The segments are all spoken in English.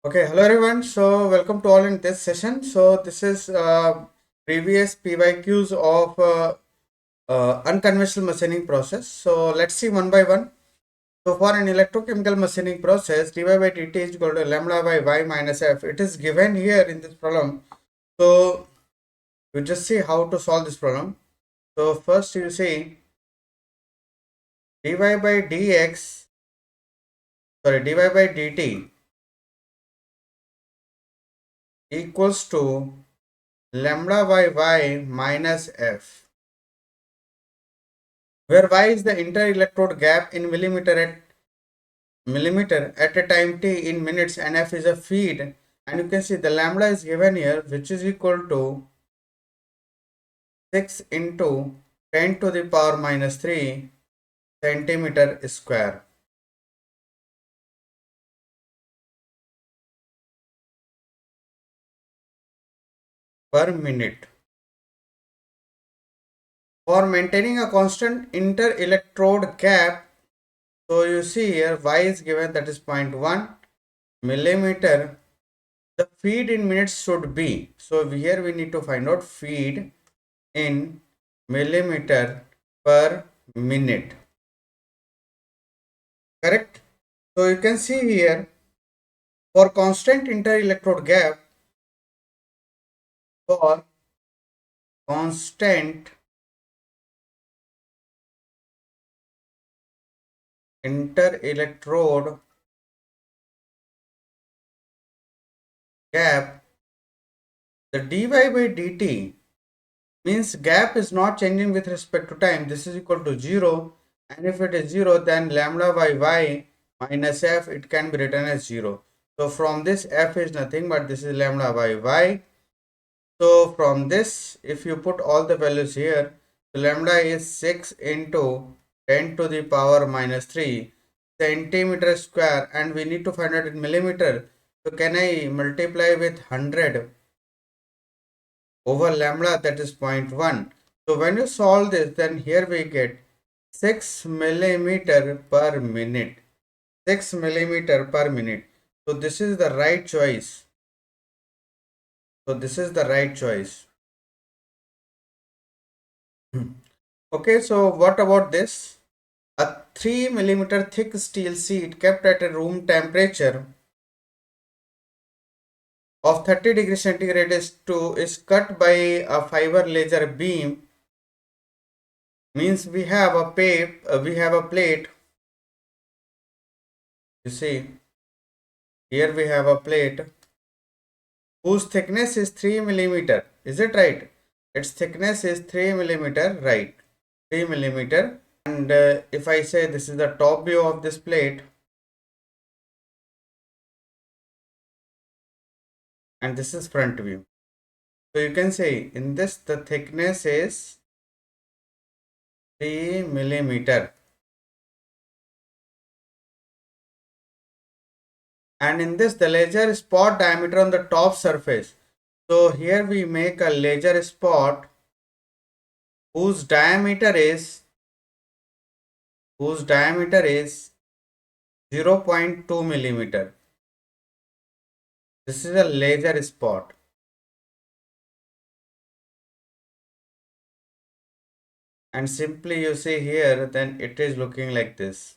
Okay, hello everyone. So welcome to all in this session. So this is previous PYQs of unconventional machining process. So let's see one by one. So for an electrochemical machining process, dy by dt is equal to lambda by y minus f. It is given here in this problem. So we just see how to solve this problem. So first you see dy by dx, dy by dt equals to lambda by y minus f, where y is the inter-electrode gap in millimeter at a time t in minutes and f is a feed, and you can see the lambda is given here, which is equal to 6 into 10 to the power minus 3 centimeter square per minute. For maintaining a constant inter-electrode gap, so you see here y is given, that is 0.1 millimeter. The feed in minutes should be, so here we need to find out feed in millimeter per minute. Correct? So you can see here, for constant inter-electrode gap, for constant inter-electrode gap, the dy by dt means gap is not changing with respect to time. This is equal to 0, and if it is 0, then lambda by y minus f, it can be written as 0. So from this, f is nothing but this is lambda by y. So from this, if you put all the values here, so lambda is 6 into 10 to the power minus 3 centimeter square, and we need to find out in millimeter. So can I multiply with 100 over lambda, that is 0.1. So when you solve this, then here we get 6 millimeter per minute. 6 millimeter per minute. So this is the right choice. So this is the right choice. Okay, so what about this? A 3 millimeter thick steel sheet kept at a room temperature of 30 degrees centigrade is cut by a fiber laser beam. Means we have a plate. You see, here we have a plate whose thickness is 3 millimeter. Is it right? Its thickness is 3 millimeter, right? 3 millimeter. And if I say this is the top view of this plate, and this is front view. So you can say in this the thickness is 3 millimeter. And in this the laser spot diameter on the top surface. So here we make a laser spot whose diameter is 0.2 millimeter. This is a laser spot. And simply you see here, then it is looking like this.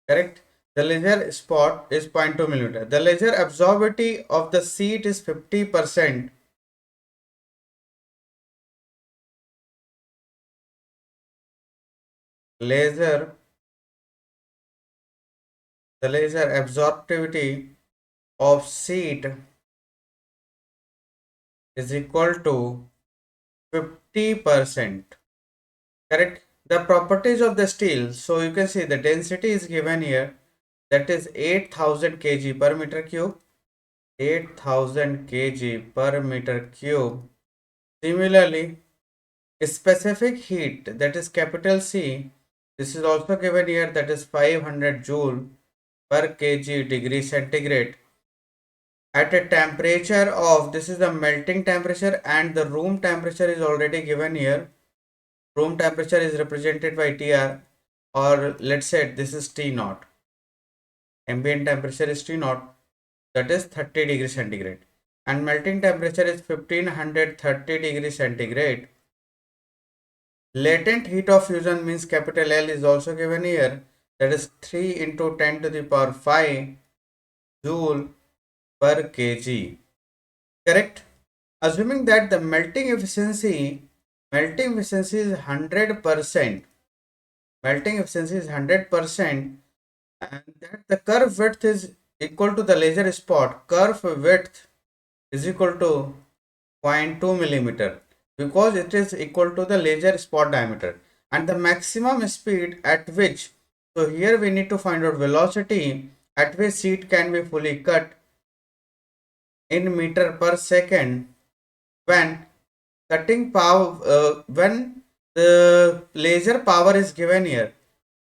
Correct? The laser spot is 0.2 millimeter. The laser absorptivity of the sheet is 50%. The laser absorptivity of sheet is equal to 50%. Correct? The properties of the steel. So you can see the density is given here. That is 8000 kg per meter cube. 8000 kg per meter cube. Similarly, specific heat, that is capital C, this is also given here, that is 500 joule per kg degree centigrade at a temperature of, this is the melting temperature, and the room temperature is already given here. Room temperature is represented by TR, or let's say this is T naught. ambient temperature is T naught, that is 30 degrees centigrade, and melting temperature is 1530 degrees centigrade. Latent heat of fusion means capital L is also given here, that is 3 into 10 to the power 5 joule per kg. Correct? Assuming that the melting efficiency is 100%, melting efficiency is 100%, and that the curve width is equal to the laser spot. Curve width is equal to 0.2 millimeter, because it is equal to the laser spot diameter, and the maximum speed at which, so here we need to find out velocity at which sheet can be fully cut in meter per second when cutting power, when the laser power is given here.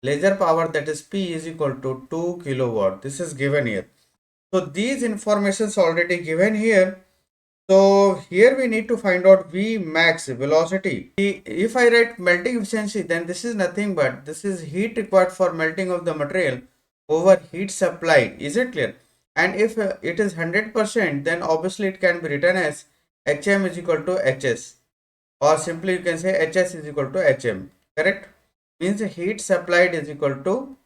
Laser power, that is P, is equal to 2 kilowatt. This is given here. So these informations already given here. So here we need to find out V max velocity. If I write melting efficiency, then this is nothing but this is heat required for melting of the material over heat supplied. Is it clear? And if it is 100%, then obviously it can be written as HM is equal to HS, or simply you can say HS is equal to HM. Correct? Means heat supplied is equal to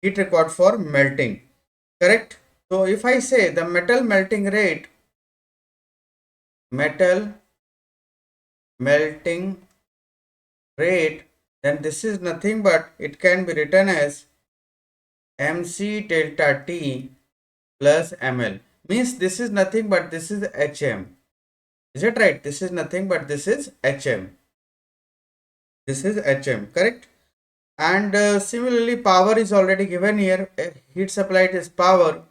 heat required for melting. Correct? So if I say the metal melting rate, then this is nothing but it can be written as MC delta T plus ML. Means this is nothing but this is HM. Is it right? This is nothing but this is HM. This is HM, correct? And similarly, power is already given here. Heat supplied is power.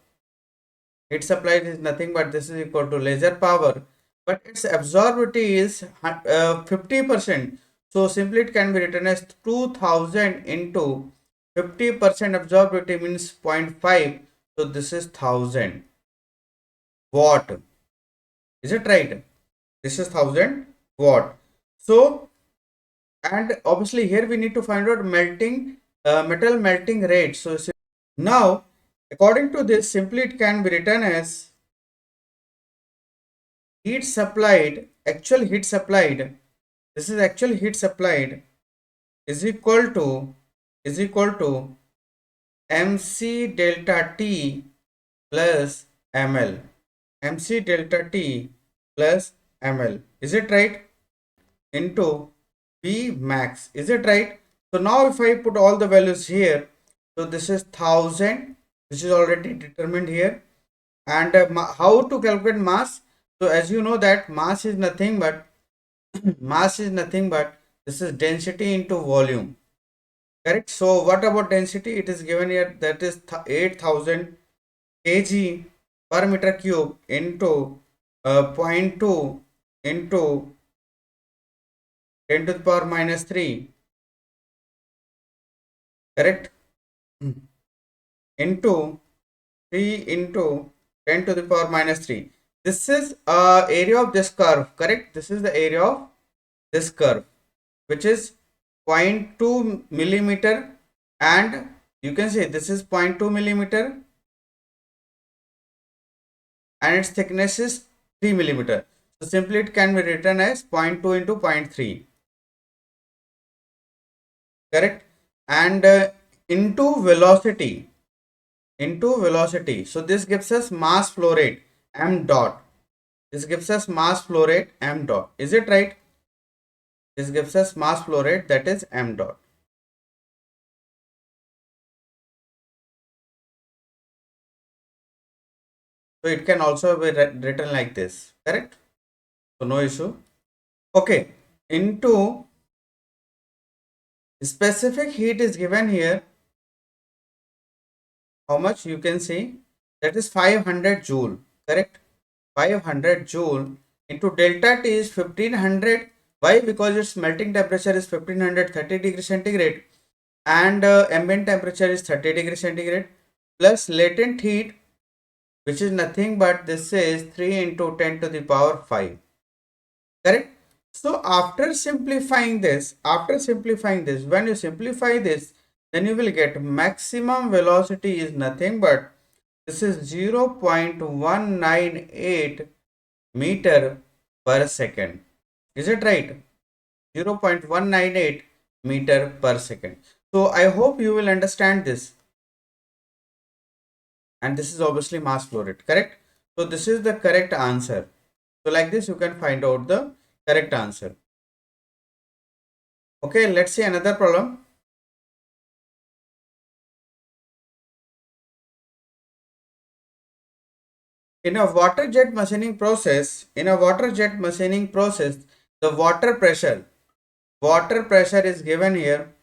Heat supplied is nothing but this is equal to laser power, but its absorptivity is 50%. So simply it can be written as 2000 into 50% absorptivity means 0.5. So this is 1000 watt. Is it right? This is 1000 watt. So, and obviously here we need to find out melting metal melting rate. So now according to this, simply it can be written as heat supplied, actual heat supplied, this is actual heat supplied, is equal to MC delta T plus ML. MC delta T plus ML. Is it right? Into V max. Is it right? So now if I put all the values here, so this is 1000, this is already determined here. And how to calculate mass? So as you know that mass is nothing but this is density into volume. Correct? So what about density? It is given here, that is 8000 kg per meter cube into 0.2 into 10 to the power minus 3. Correct? Into 3 into 10 to the power minus 3. This is area of this curve. Correct? This is the area of this curve, which is 0.2 millimeter, and you can say this is 0.2 millimeter and its thickness is 3 millimeter. So simply it can be written as 0.2 into 0.3. Correct? And into velocity. So this gives us mass flow rate m dot. This gives us mass flow rate m dot. Is it right? This gives us mass flow rate, that is m dot. So it can also be written like this. Correct? So no issue. Okay. Into specific heat is given here. How much you can see? That is 500 joule. Correct? 500 joule into delta T is 1500. Why? Because its melting temperature is 1530 degrees centigrade and ambient temperature is 30 degrees centigrade, plus latent heat, which is nothing but this is 3 into 10 to the power 5. Correct? So after simplifying this, when you simplify this, then you will get maximum velocity is nothing but this is 0.198 meter per second. Is it right? 0.198 meter per second. So I hope you will understand this. And this is obviously mass flow rate, correct? So this is the correct answer. So like this you can find out the correct answer. Okay, let's see another problem. In a water jet machining process, the water pressure is given here.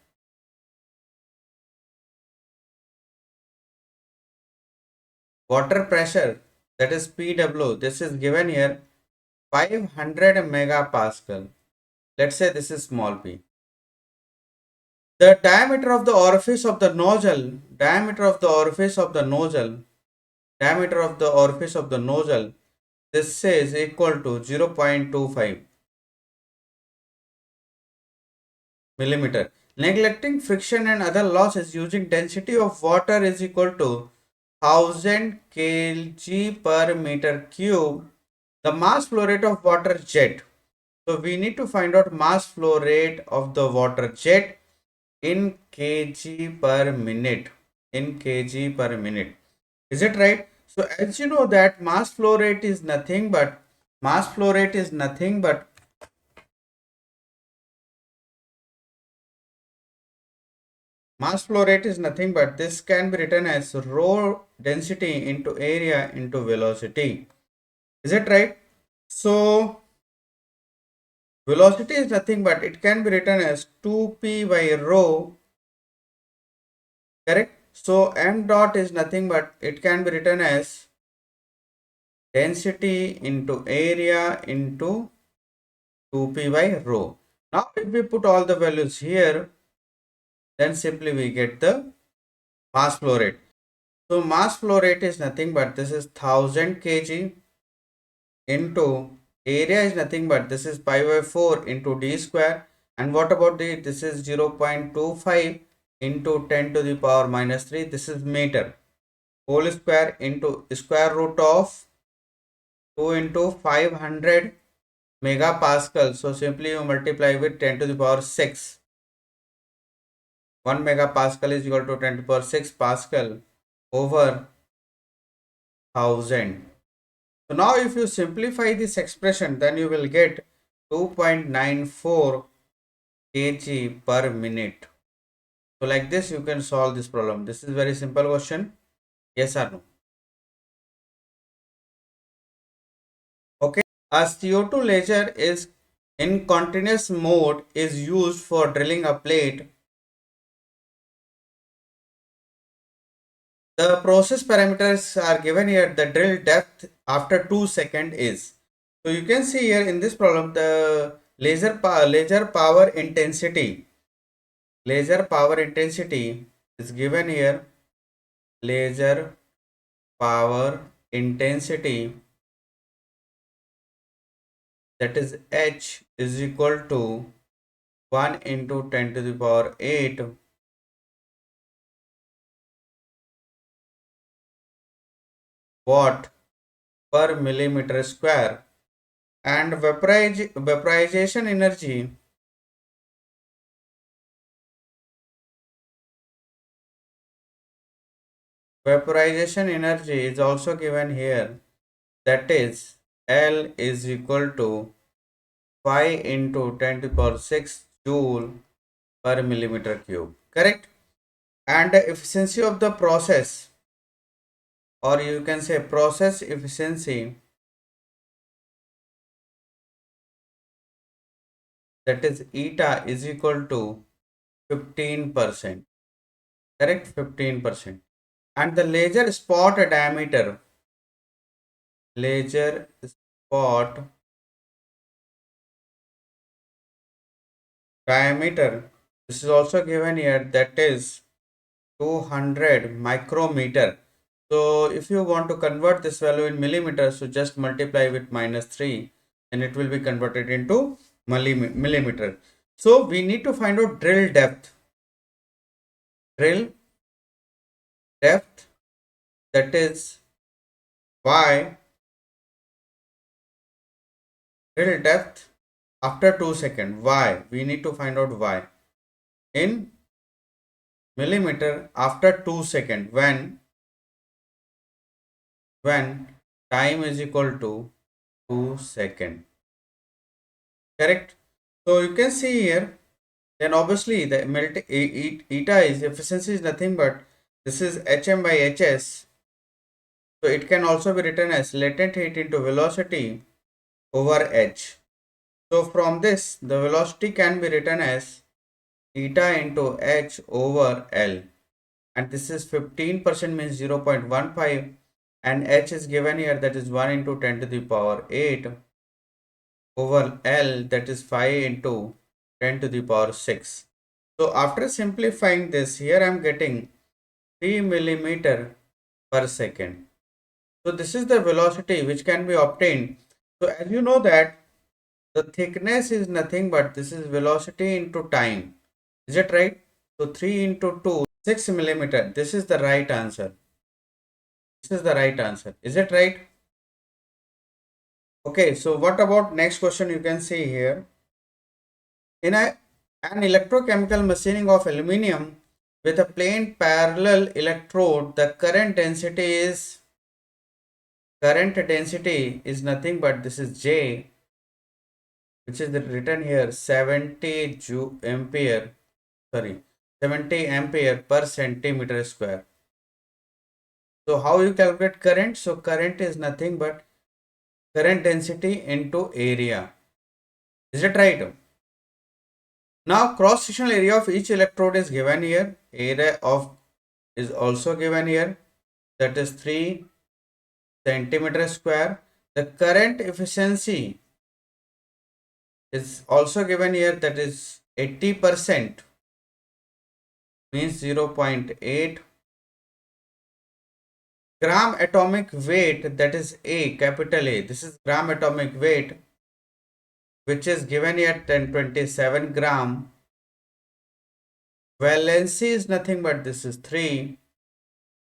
Water pressure, that is PW, this is given here 500 megapascal. Let's say this is small p. The diameter of the orifice of the nozzle, this says equal to 0.25 millimeter. Neglecting friction and other losses, using density of water is equal to 1000 kg per meter cube. The mass flow rate of water jet. So we need to find out mass flow rate of the water jet in kg per minute. Is it right? So as you know that mass flow rate is nothing but this can be written as rho density into area into velocity. Is it right? So velocity is nothing but it can be written as 2p by rho, correct? So m dot is nothing but it can be written as density into area into 2p by rho. Now if we put all the values here, then simply we get the mass flow rate. So mass flow rate is nothing but this is 1000 kg into area is nothing but this is pi by 4 into d square, and what about this is 0.25 into 10 to the power minus 3, this is meter, whole square into square root of 2 into 500 megapascal. So simply you multiply with 10 to the power 6. 1 megapascal is equal to 10 to the power 6 pascal over 1000. So now if you simplify this expression, then you will get 2.94 kg per minute. So like this you can solve this problem. This is very simple question. Yes or no? Okay. A CO2 laser is in continuous mode is used for drilling a plate. The process parameters are given here. The drill depth after 2 seconds is. So you can see here in this problem the laser power intensity is given here. Laser power intensity, that is H, is equal to 1 into 10 to the power 8 watt per millimeter square, and vaporization energy is also given here, that is L is equal to 5 into 10 to the power 6 joule per millimeter cube, correct? And the efficiency of the process, or you can say process efficiency, that is eta is equal to 15%, correct? 15%. And the laser spot diameter, this is also given here, that is 200 micrometer. So if you want to convert this value in millimeters, so just multiply with minus 3 and it will be converted into millimeter. So we need to find out drill depth. drill depth, that is y, drill depth after 2 seconds, y, we need to find out y, in millimeter after 2 seconds, when time is equal to 2 seconds. Correct? So you can see here, then obviously the eta is efficiency is nothing but this is hm by hs. So it can also be written as latent heat into velocity over h. So from this, the velocity can be written as eta into h over L, and this is 15% means 0.15, and h is given here, that is 1 into 10 to the power 8 over L, that is 5 into 10 to the power 6. So after simplifying this, here I am getting 3 millimeter per second. So this is the velocity which can be obtained. So as you know that the thickness is nothing but this is velocity into time. Is it right? So 3 into 2, 6 millimeter. This is the right answer. This is the right answer. Is it right? Okay, so what about next question you can see here. In an electrochemical machining of aluminium with a plain parallel electrode, the current density is nothing but this is J, which is written here 70 ampere per centimeter square. So how you calculate current? So current is nothing but current density into area. Is it right? Now cross sectional area of each electrode is given here. Area of is also given here, that is 3 centimeter square. The current efficiency is also given here, that is 80%, means 0.8 gram atomic weight, that is A, capital A. This is gram atomic weight, which is given here 1027 gram. Valency is nothing but this is 3,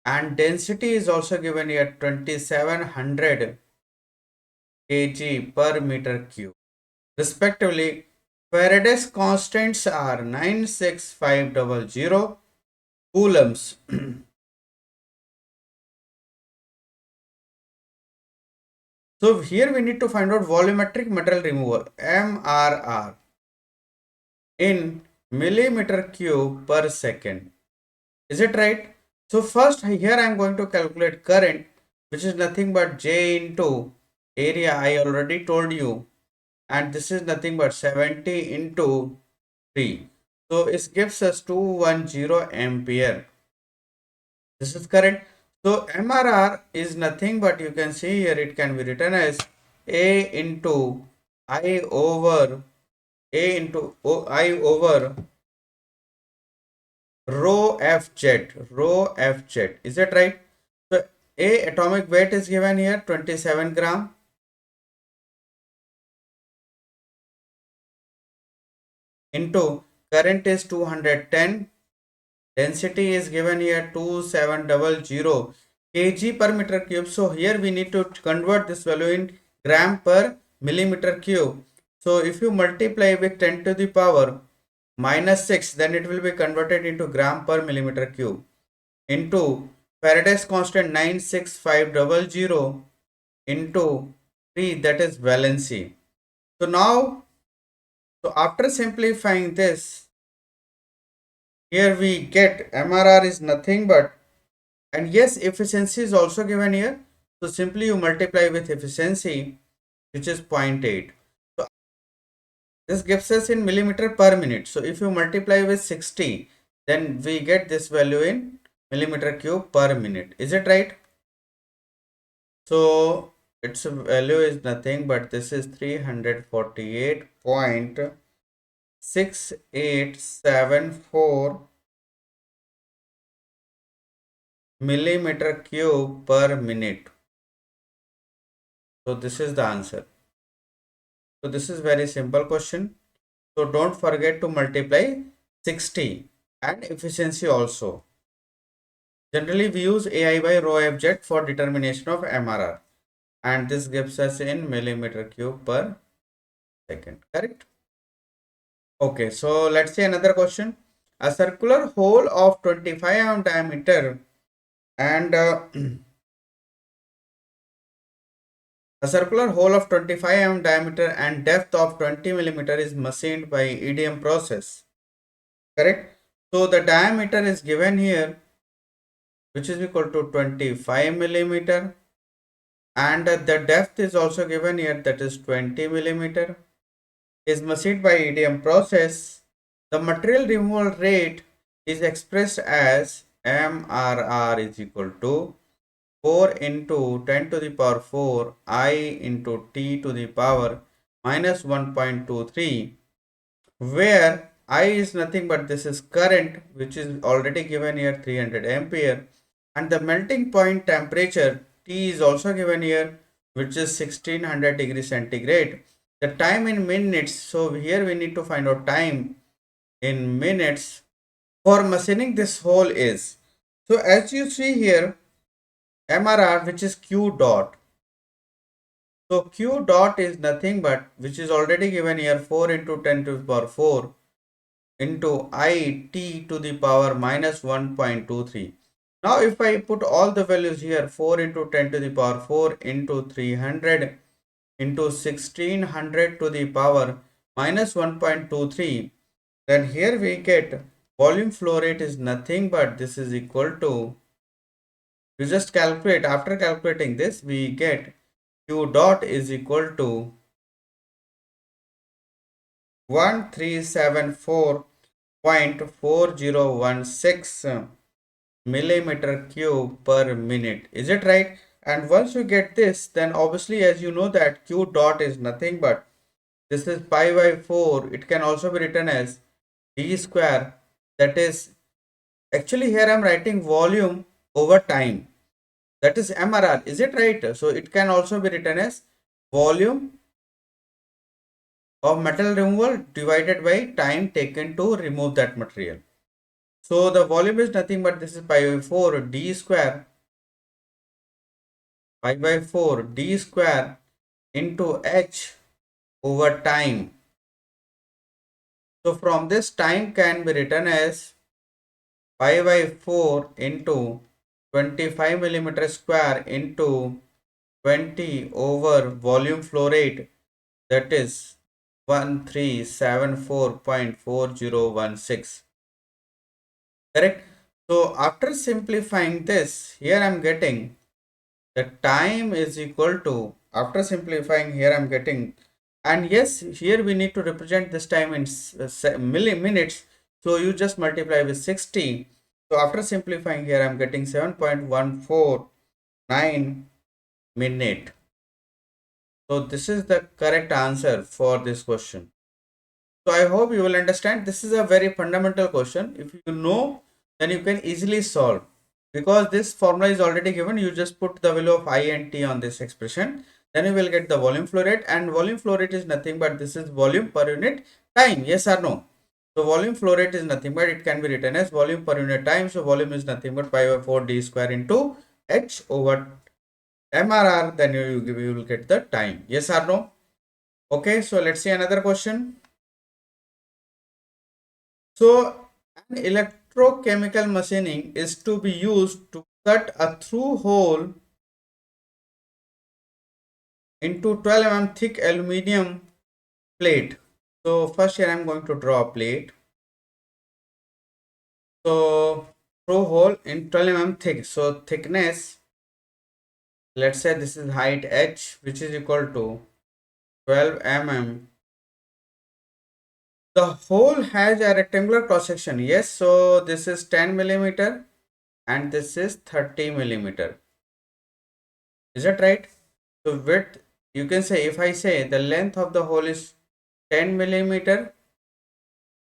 and density is also given here 2700 kg per meter cube. Respectively, Faraday's constants are 96500 coulombs. So here we need to find out volumetric material removal, MRR, in millimeter cube per second. Is it right? So first here I am going to calculate current, which is nothing but J into area, I already told you, and this is nothing but 70 into 3. So it gives us 210 ampere. This is correct. So MRR is nothing but, you can see here, it can be written as A into I over I over rho Fz. Is that right? So A atomic weight is given here 27 gram into current is 210. Density is given here 2700 kg per meter cube. So here we need to convert this value in gram per millimeter cube. So if you multiply with 10 to the power minus 6, then it will be converted into gram per millimeter cube into Faraday's constant 96500 into 3, that is valency. So now, so after simplifying this, here we get MRR is nothing but, and yes, efficiency is also given here. So simply you multiply with efficiency, which is 0.8. So this gives us in millimeter per minute. So if you multiply with 60, then we get this value in millimeter cube per minute. Is it right? So its value is nothing but this is 348.6874 millimeter cube per minute. So this is the answer. So this is very simple question. So don't forget to multiply 60. and efficiency also. Generally, we use AI by rho FZ for determination of MRR, and this gives us in millimeter cube per second. Correct? Okay, so let's see another question. A circular hole of 25 mm diameter and a circular hole of 25 mm diameter and depth of 20 millimeter is machined by EDM process. Correct? So the diameter is given here, which is equal to 25 millimeter, and the depth is also given here, that is 20 millimeter. Is machined by EDM process. The material removal rate is expressed as MRR is equal to 4 into 10 to the power 4 I into T to the power minus 1.23, where I is nothing but this is current, which is already given here 300 ampere, and the melting point temperature T is also given here, which is 1600 degrees centigrade. The time in minutes, so here we need to find out time in minutes for machining this hole is. So as you see here, MRR, which is Q dot. So Q dot is nothing but, which is already given here, 4 into 10 to the power 4 into I T to the power minus 1.23. Now if I put all the values here, 4 into 10 to the power 4 into 300 into 1600 to the power minus 1.23, then here we get volume flow rate is nothing but this is equal to, we just calculate, after calculating this we get Q dot is equal to 1374.4016 millimeter cube per minute. Is it right? And once you get this, then obviously as you know that Q dot is nothing but this is pi by 4. It can also be written as d square. That is, actually here I am writing volume over time. That is MRR. Is it right? So it can also be written as volume of metal removal divided by time taken to remove that material. So the volume is nothing but this is pi by 4 d square, pi by 4 d square into h over time. So from this, time can be written as pi by 4 into 25 millimeter square into 20 over volume flow rate, that is 1374.4016. Correct? So after simplifying this, here I am getting the time is equal to, after simplifying here I am getting, and yes, here we need to represent this time in minutes, so you just multiply with 60. So after simplifying here I am getting 7.149 minute. So this is the correct answer for this question. So I hope you will understand. This is a very fundamental question. If you know, then you can easily solve. Because this formula is already given, you just put the value of I and T on this expression. Then you will get the volume flow rate, and volume flow rate is nothing but this is volume per unit time. Yes or no? So volume flow rate is nothing but it can be written as volume per unit time. So volume is nothing but pi by 4 d square into h over MRR. Then you will get the time. Yes or no? Okay, so let's see another question. So an electrochemical machining is to be used to cut a through hole into 12 mm thick aluminium plate. So first here I am going to draw a plate. So through hole in 12 mm thick. So thickness, let's say this is height h, which is equal to 12 mm. The hole has a rectangular cross section. Yes, so this is 10 millimeter and this is 30 millimeter. Is that right? So width, you can say, if I say the length of the hole is 10 millimeter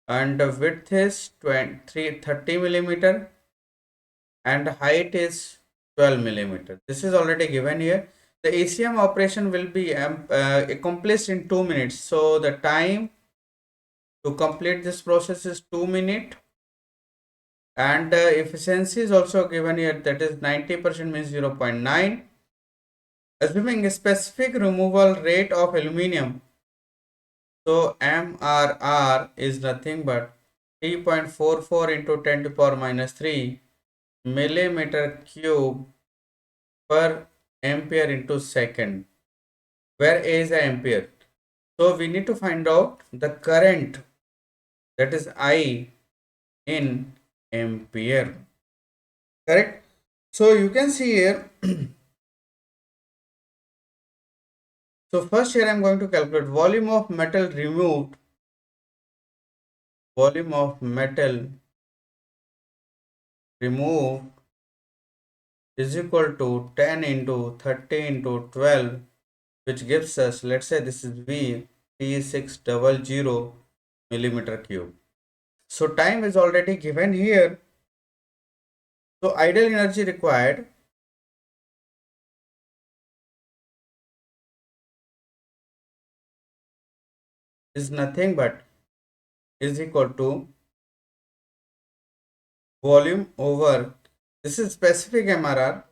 and the width is 30 millimeter and height is 12 millimeter. This is already given here. The ACM operation will be accomplished in 2 minutes. So the time to complete this process is 2 minutes. And efficiency is also given here, that is 90% means 0.9. Assuming a specific removal rate of aluminium, so MRR is nothing but 3.44 into 10 to power minus 3 millimeter cube per ampere into second, where A is an ampere. So we need to find out the current, that is I in ampere. Correct? So you can see here. So first here I am going to calculate volume of metal removed. Volume of metal removed is equal to 10 into 30 into 12, which gives us, let's say this is V T600 millimeter cube. So time is already given here. So ideal energy required is nothing but is equal to volume over, this is specific MRR.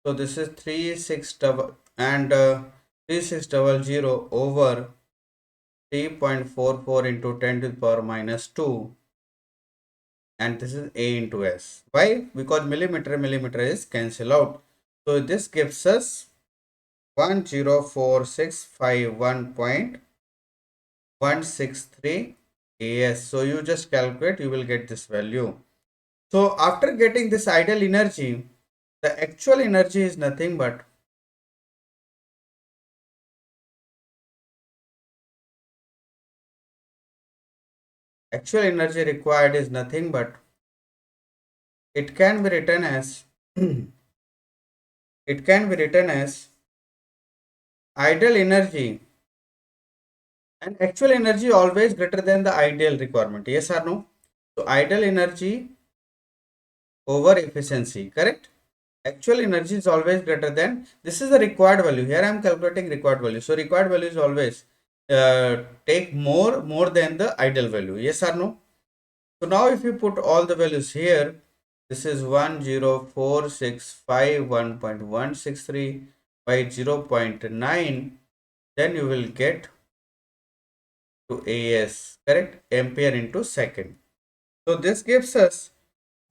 So this is 3600 over 3.44 into 10 to the power minus 2, and this is A into S. Why? Because millimeter is cancel out. So this gives us 104,651.163 AS. So you just calculate, you will get this value. So after getting this ideal energy, the actual energy is nothing but actual energy required is nothing but it can be written as it can be written as ideal energy, and actual energy always greater than the ideal requirement. Yes or no? So ideal energy over efficiency, correct? Actual energy is always greater than, this is the required value. Here I am calculating required value. So required value is always take more than the ideal value. Yes or no? So now if you put all the values here, this is 104,651.163 by 0.9, then you will get to AS, correct? Ampere into second. So this gives us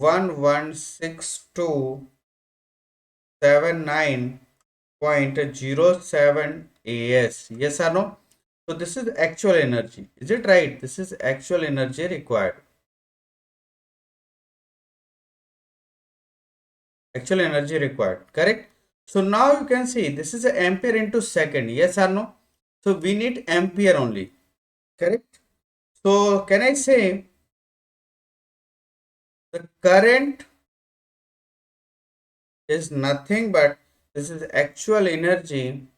116279.07 AS. Yes or no? So this is actual energy. Is it right? This is actual energy required. Actual energy required, correct? So now you can see this is an ampere into second. Yes or no? So we need ampere only, correct? So can I say the current is nothing but this is actual energy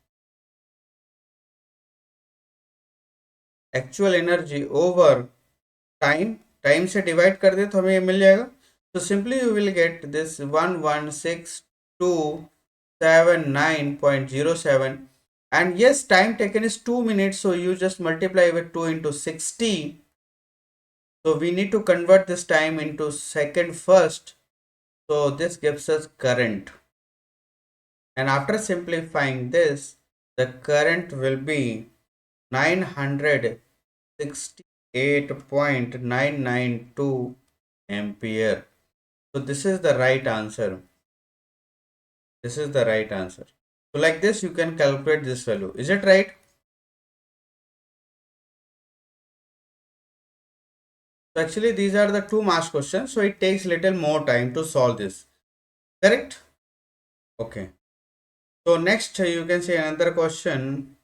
over time, time से divide कर दे तो हमें ये मिल जाएगा. तो simply you will get this 116279.07, and yes, time taken is 2 minutes, so you just multiply with 2 into 60. So we need to convert this time into second first. So this gives us current, and after simplifying this, the current will be 968.992 ampere. So this is the right answer. This is the right answer. So like this you can calculate this value. Is it right? So actually these are the 2 marks questions, so it takes little more time to solve this. Correct? Okay. So next you can see another question.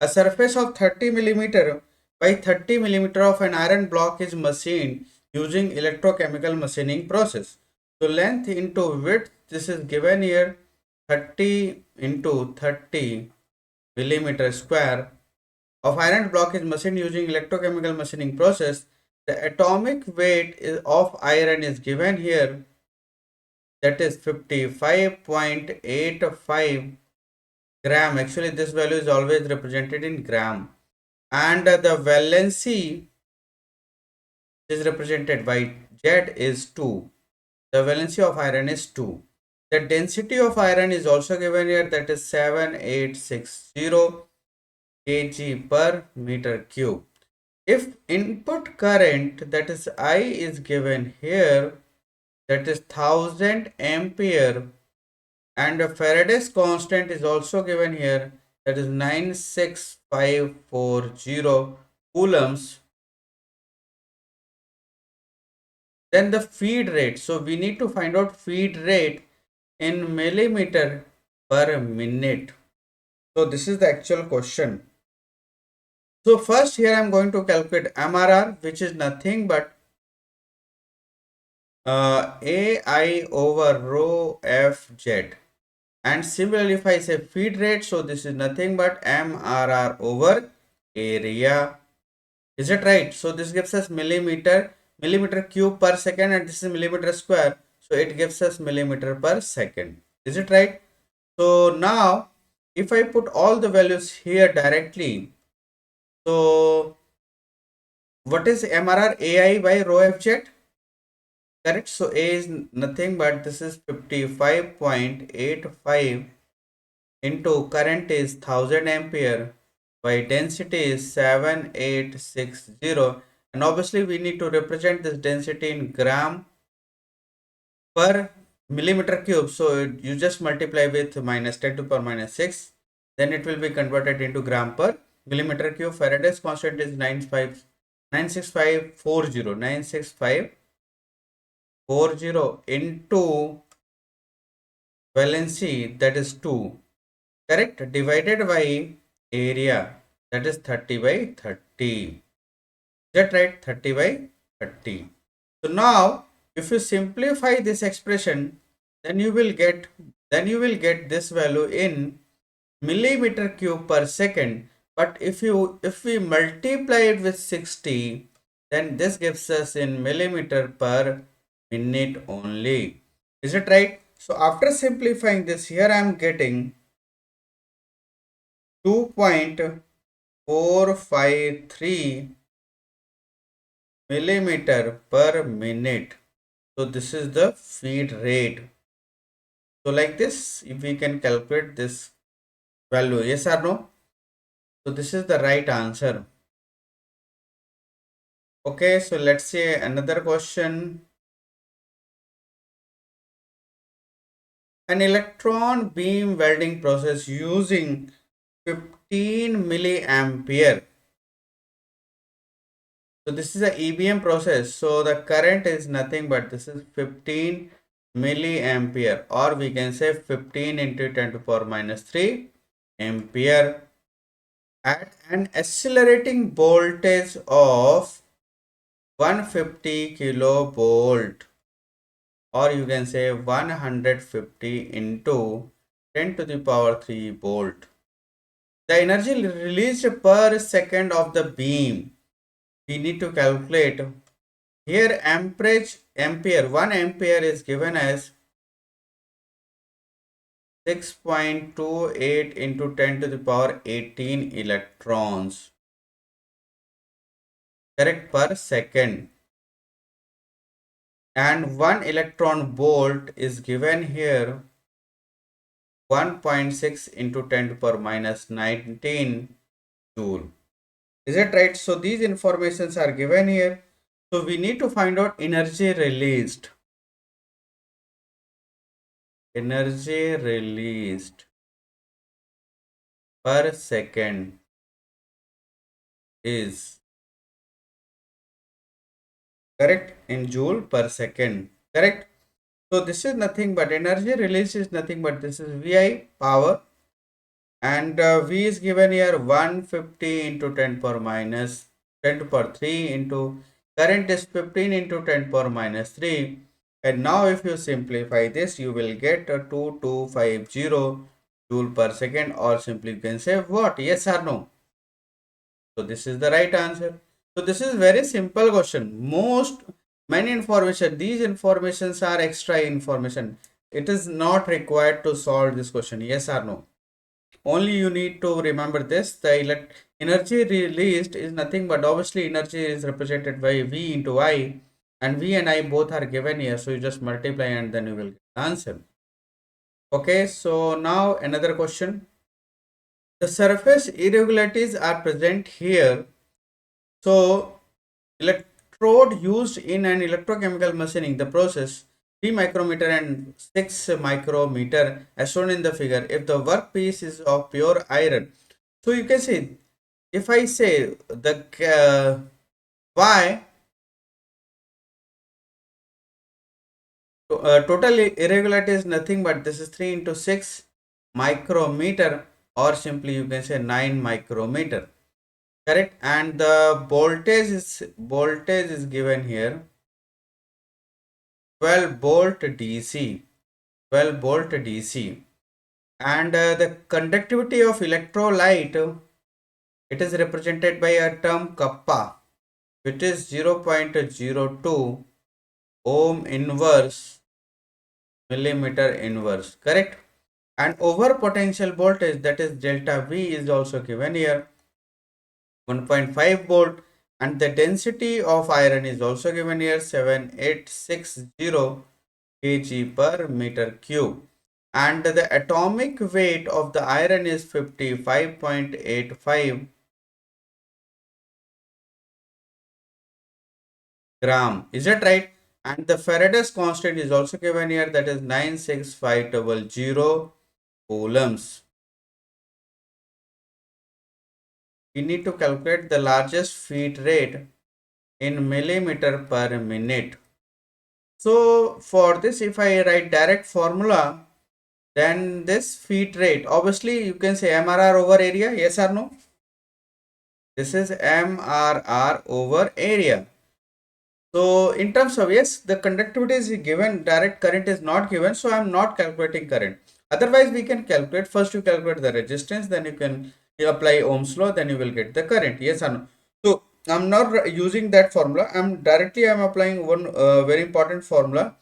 A surface of 30 millimeter by 30 millimeter of an iron block is machined using electrochemical machining process. So length into width, this is given here, 30 into 30 millimeter square of iron block is machined using electrochemical machining process. The atomic weight of iron is given here, that is 55.85 gram. Actually this value is always represented in gram. And the valency is represented by Z is 2. The valency of iron is 2. The density of iron is also given here, that is 7860 kg per meter cube. If input current, that is I, is given here, that is 1000 ampere, and the Faraday's constant is also given here, that is 96540 coulombs. Then the feed rate, so we need to find out feed rate in millimeter per minute. So this is the actual question. So first here I am going to calculate MRR, which is nothing but AI over rho FZ. And similarly, if I say feed rate, so this is nothing but MRR over area. Is it right? So this gives us millimeter cube per second, and this is millimeter square. So it gives us millimeter per second. Is it right? So now if I put all the values here directly, so what is MRR? AI by rho FZ? Correct. So A is nothing but this is 55.85 into current is 1000 ampere by density is 7860, and obviously we need to represent this density in gram per millimeter cube. So you just multiply with minus 10 to the power minus 6, then it will be converted into gram per millimeter cube. Faraday's constant is 96540 into valency, that is 2, correct, divided by area, that is 30 by 30. Is that right? 30 by 30. So now if you simplify this expression, then you will get this value in millimeter cube per second. But if we multiply it with 60, then this gives us in millimeter per minute only. Is it right? So after simplifying this, here I am getting 2.453 millimeter per minute. So this is the feed rate. So like this, if we can calculate this value, yes or no? So this is the right answer. Okay, so let's say another question. An electron beam welding process using 15 milliampere. So this is a EBM process. So the current is nothing but this is 15 milliampere, or we can say 15 into 10 to the power minus 3 ampere at an accelerating voltage of 150 kilovolt, or you can say 150 into 10 to the power 3 volt. The energy released per second of the beam, we need to calculate. Here ampere, 1 ampere is given as 6.28 into 10 to the power 18 electrons, correct, per second. And 1 electron volt is given here 1.6 into 10 to the power minus 19 joule. Is it right? So these informations are given here. So we need to find out energy released. Energy released per second is, correct, in joule per second, correct. So this is nothing but energy released is nothing but this is VI power, and V is given here 150 into 10 power minus 10 to power 3 into current is 15 into 10 power minus 3. And now if you simplify this, you will get a 2250 joule per second, or simply you can say what, yes or no. So this is the right answer. So this is very simple question. Many information, these informations are extra information. It is not required to solve this question, yes or no. Only you need to remember this, the Energy released is nothing but obviously energy is represented by V into I, and V and I both are given here, so you just multiply and then you will get the answer. Okay, so now another question. The surface irregularities are present here. So electrode used in an electrochemical machining, the process 3 micrometer and 6 micrometer as shown in the figure. If the workpiece is of pure iron, so you can see, if I say the Y total irregularity is nothing but this is 3 into 6 micrometer, or simply you can say 9 micrometer, correct. And the voltage is given here 12 volt DC, 12 volt DC. And the conductivity of electrolyte, it is represented by a term kappa, which is 0.02 ohm inverse millimeter inverse, correct. And over potential voltage, that is delta V, is also given here 1.5 volt, and the density of iron is also given here 7860 kg per meter cube, and the atomic weight of the iron is 55.85 gram. Is that right? And the Faraday's constant is also given here, that is 96500 coulombs. We need to calculate the largest feed rate in millimeter per minute. So for this, if I write direct formula, then this feed rate, obviously you can say MRR over area, yes or no? This is MRR over area. So in terms of, yes, the conductivity is given, direct current is not given, so I am not calculating current. Otherwise we can calculate, first you calculate the resistance, then you apply Ohm's law, then you will get the current, yes or no. So I'm not using that formula, I'm applying one very important formula.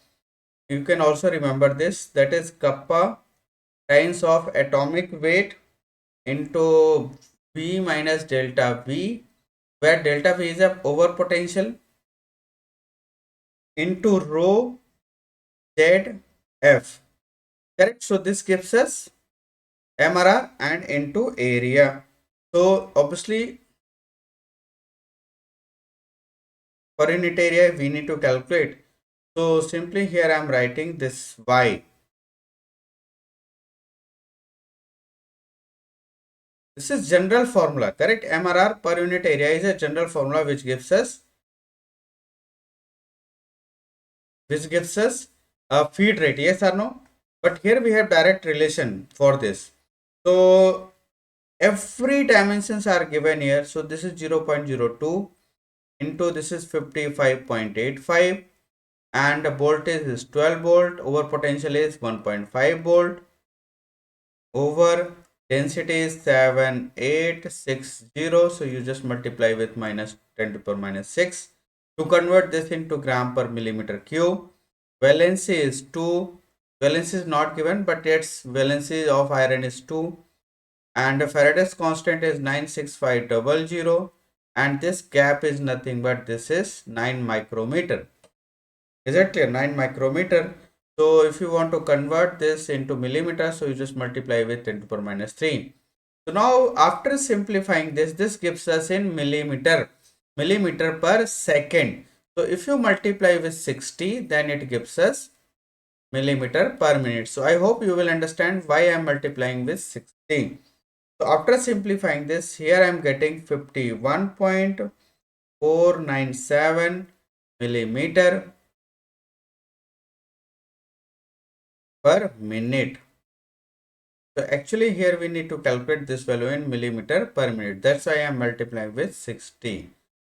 You can also remember this, that is kappa times of atomic weight into V minus delta V, where delta V is a over potential, into rho ZF, correct. So this gives us MRR and into area. So obviously per unit area we need to calculate. So simply here I am writing this Y. This is general formula, correct. MRR per unit area is a general formula which gives us a feed rate, yes or no. But here we have direct relation for this. So every dimensions are given here. So this is 0.02 into this is 55.85, and the voltage is 12 volt, over potential is 1.5 volt, over density is 7860, so you just multiply with minus 10 to the power minus 6 to convert this into gram per millimeter cube. Valency is 2, valency is not given, but its valency of iron is 2, and Faraday's constant is 96500, and this gap is nothing but this is 9 micrometer. Is that clear? 9 micrometer. So if you want to convert this into millimeter, so you just multiply with 10 to the power minus 3. So now after simplifying this, this gives us in millimeter per second. So if you multiply with 60, then it gives us millimeter per minute. So I hope you will understand why I am multiplying with 60. So after simplifying this, here I am getting 51.497 millimeter per minute. So actually here we need to calculate this value in millimeter per minute. That's why I am multiplying with 60.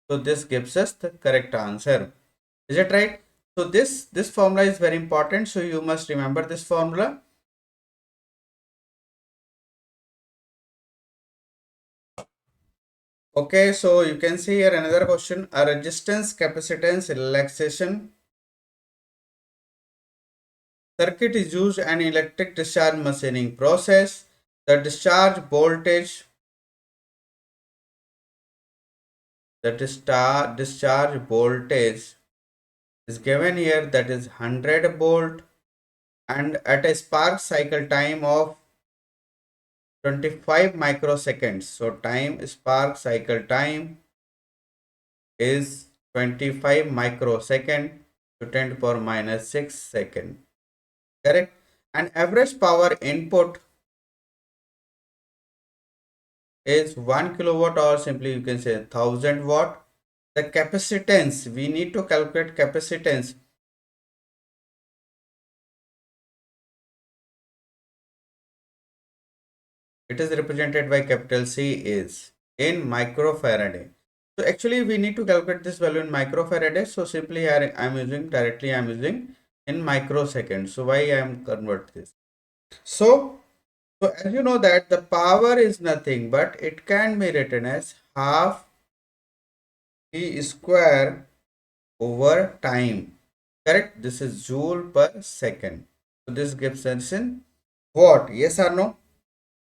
So this gives us the correct answer. Is it right? So this formula is very important. So you must remember this formula. Okay, so you can see here another question. A resistance, capacitance, relaxation circuit is used in electric discharge machining process. The discharge voltage that is star discharge voltage is given here, that is 100 volt, and at a spark cycle time of 25 microseconds. So time spark cycle time is 25 microsecond to 10 to the power minus 6 second. Correct? And average power input is 1 kilowatt, or simply you can say 1000 watt. The capacitance, we need to calculate capacitance. It is represented by capital C is in microfarad. So actually we need to calculate this value in microfarad. So simply here I am using directly, I am using in microseconds. So why I am convert this? So as you know that the power is nothing but it can be written as half T square over time. Correct? This is joule per second. So this gives us in watt. Yes or no?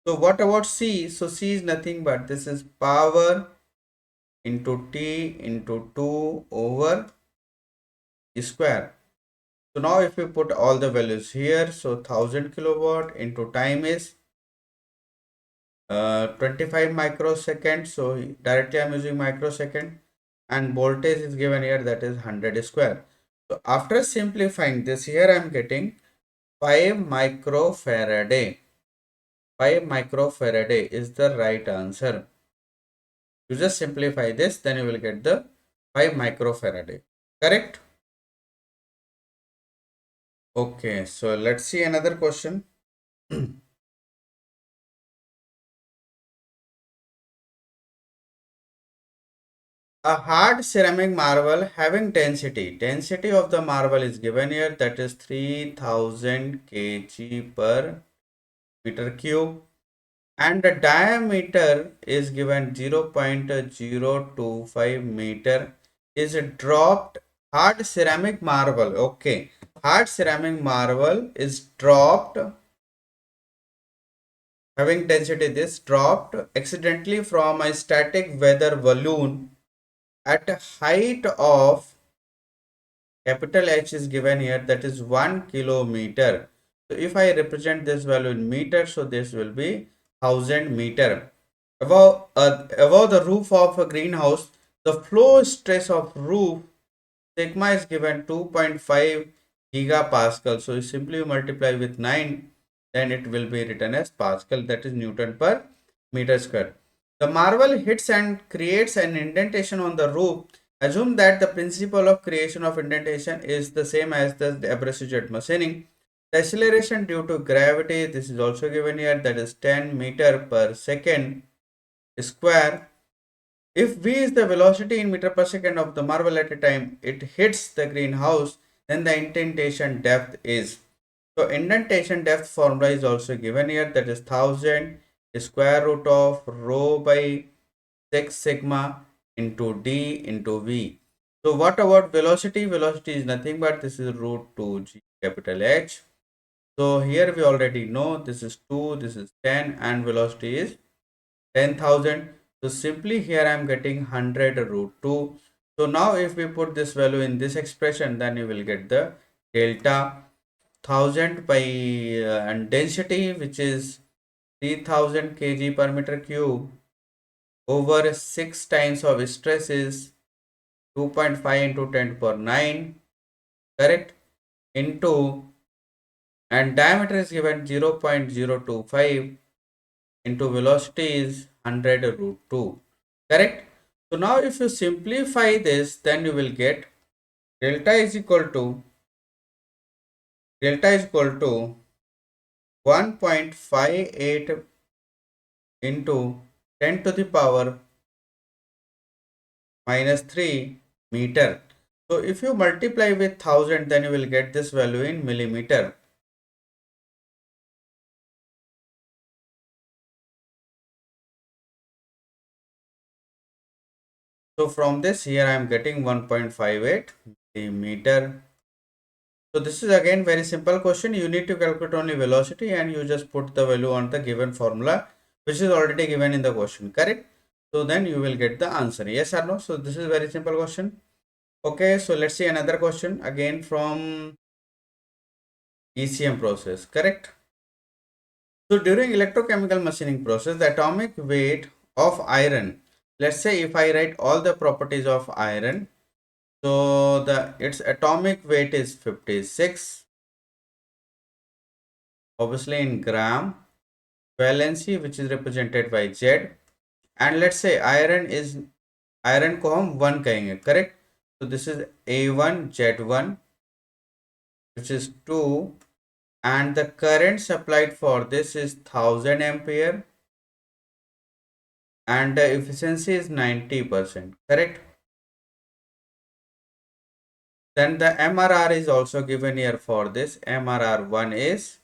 So what about C? So C is nothing but this is power into T into 2 over square. So now if we put all the values here, so 1000 kilowatt into time is 25 microseconds. So directly I'm using microsecond, and voltage is given here, that is 100 square. So after simplifying this, here I am getting 5 microfarad. 5 microfarad is the right answer. You just simplify this, then you will get the 5 microfarad. Correct? Okay, so let's see another question. A hard ceramic marble having density of the marble is given here, that is 3000 kg per meter cube, and the diameter is given 0.025 meter, is dropped. Hard ceramic marble, okay, hard ceramic marble is dropped having density this dropped accidentally from a static weather balloon at a height of capital H is given here, that is 1 kilometer. So if I represent this value in meter, so this will be 1000 meter. Above the roof of a greenhouse, the flow stress of roof sigma is given 2.5 gigapascal. So simply multiply with 9, then it will be written as pascal, that is Newton per meter square. The marble hits and creates an indentation on the roof. Assume that the principle of creation of indentation is the same as the abrasive jet machining. The acceleration due to gravity, this is also given here, that is 10 meter per second square. If v is the velocity in meter per second of the marble at a time it hits the greenhouse, then the indentation depth is. So indentation depth formula is also given here, that is 1000 square root of rho by 6 sigma into d into v. So what about velocity? Velocity is nothing but this is root 2 g capital H. So here we already know this is 2, this is 10, and velocity is 10,000. So simply here I am getting 100 root 2. So now if we put this value in this expression, then you will get the delta 1000 by and density, which is 3000 kg per meter cube, over 6 times of stress is 2.5 into 10 to the power 9, correct, into, and diameter is given 0.025 into velocity is 100 root 2, correct. So now if you simplify this, then you will get delta is equal to 1.58 into 10 to the power minus 3 meter. So if you multiply with 1000, then you will get this value in millimeter. So from this here I am getting 1.58 meter. So this is again very simple question. You need to calculate only velocity and you just put the value on the given formula which is already given in the question, correct. So then you will get the answer. Yes or no? So this is very simple question. Okay, so let's see another question again from ECM process, correct? So during electrochemical machining process, the atomic weight of iron, let's say if I write all the properties of iron, so its atomic weight is 56, obviously in gram, valency which is represented by Z, and let's say iron को हम 1 कहेंगे, correct? So this is A1 Z1 which is 2, and the current supplied for this is 1000 ampere and the efficiency is 90%, correct? Then the MRR is also given here for this. MRR1 is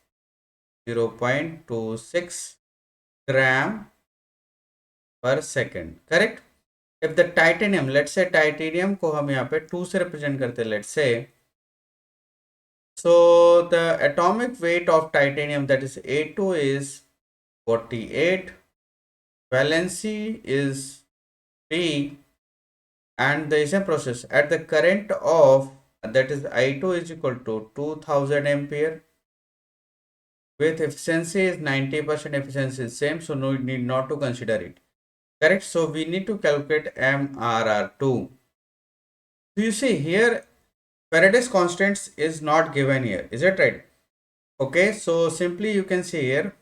0.26 gram per second, correct? If the titanium, let's say titanium को हम यहाँ पे 2 से represent करते हैं, let's say, so the atomic weight of titanium, that is A2, is 48, valency is 3, and the same process at the current of, that is I2 is equal to 2000 ampere, with efficiency is 90%, efficiency is same, so no need not to consider it, correct? So we need to calculate MRR2. So you see here Faraday's constants is not given here, is it right? Okay, so simply you can see here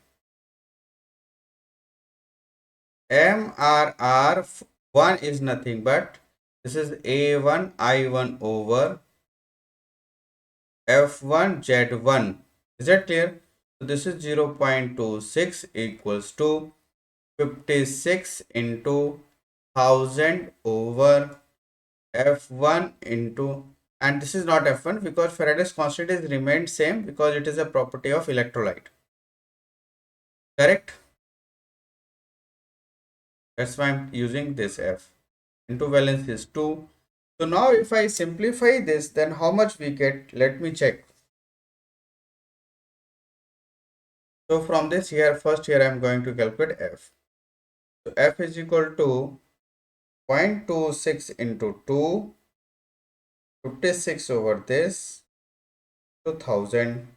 MRR1 is nothing but this is A1 I1 over F1 Z1. Is that clear? So this is 0.26 equals to 56 into 1000 over F1 into, and this is not F1 because Faraday's constant is remained same because it is a property of electrolyte, correct? That's why I'm using this F. Into valence is 2. So now if I simplify this, then how much we get? Let me check. So from this here, first here I am going to calculate F. So F is equal to 0.26 into 2, 56 over this, 2000.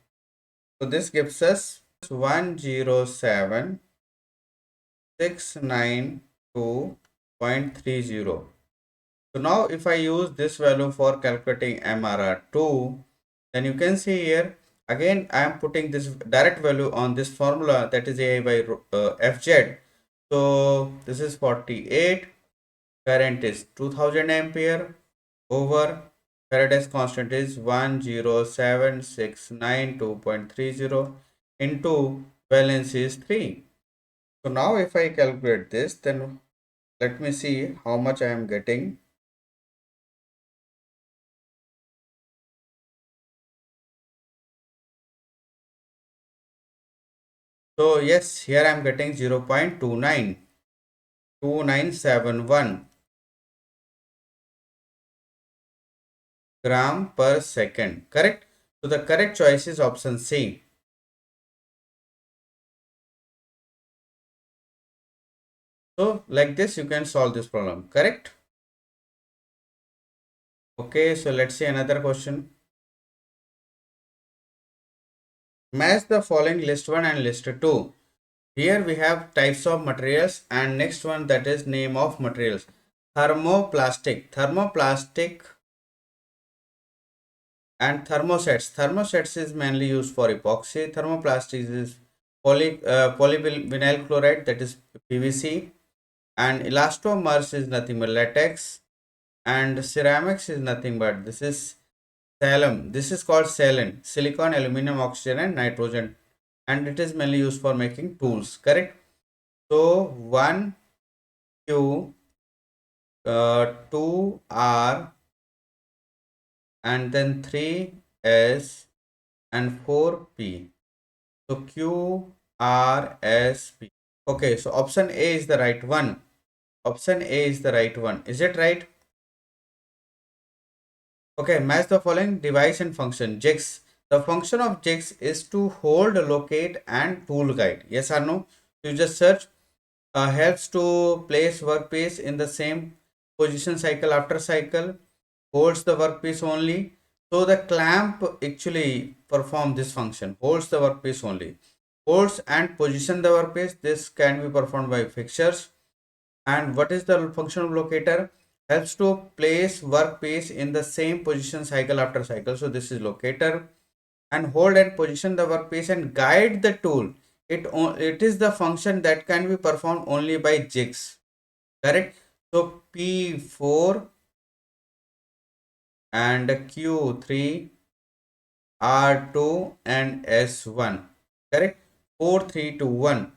So this gives us 107,692.30. So now if I use this value for calculating MRR2, then you can see here again I am putting this direct value on this formula, that is AI by FZ. So this is 48, current is 2000 ampere over Faraday's constant is 107,692.30 into valence is 3. So now if I calculate this, then let me see how much I am getting. So yes, here I am getting 0.292971 gram per second, correct? So the correct choice is option C. So like this you can solve this problem, correct? Okay, so let's see another question. Match the following list 1 and list 2. Here we have types of materials and next one, that is name of materials. Thermoplastic. Thermoplastic and thermosets. Thermosets is mainly used for epoxy. Thermoplastic is polyvinylchloride, that is PVC, and elastomers is nothing but latex, and ceramics is nothing but this is SiAloN. This is called SiAloN, silicon, aluminum, oxygen and nitrogen, and it is mainly used for making tools, correct? So 1 Q, 2 R, and then 3 S and 4 P. So Q R S P. Okay, so option A is the right one. Option A is the right one. Is it right? Okay, match the following device and function. Jigs. The function of jigs is to hold, locate, and tool guide. Yes or no? You just search helps to place workpiece in the same position cycle after cycle, holds the workpiece only. So the clamp actually perform this function, holds the workpiece only, holds and position the workpiece. This can be performed by fixtures. And what is the function of locator? Helps to place workpiece in the same position cycle after cycle. So this is locator. And hold and position the workpiece and guide the tool. It is the function that can be performed only by jigs. Correct? So P4 and Q3, R2 and S1. Correct? 4, 3, 2, 1.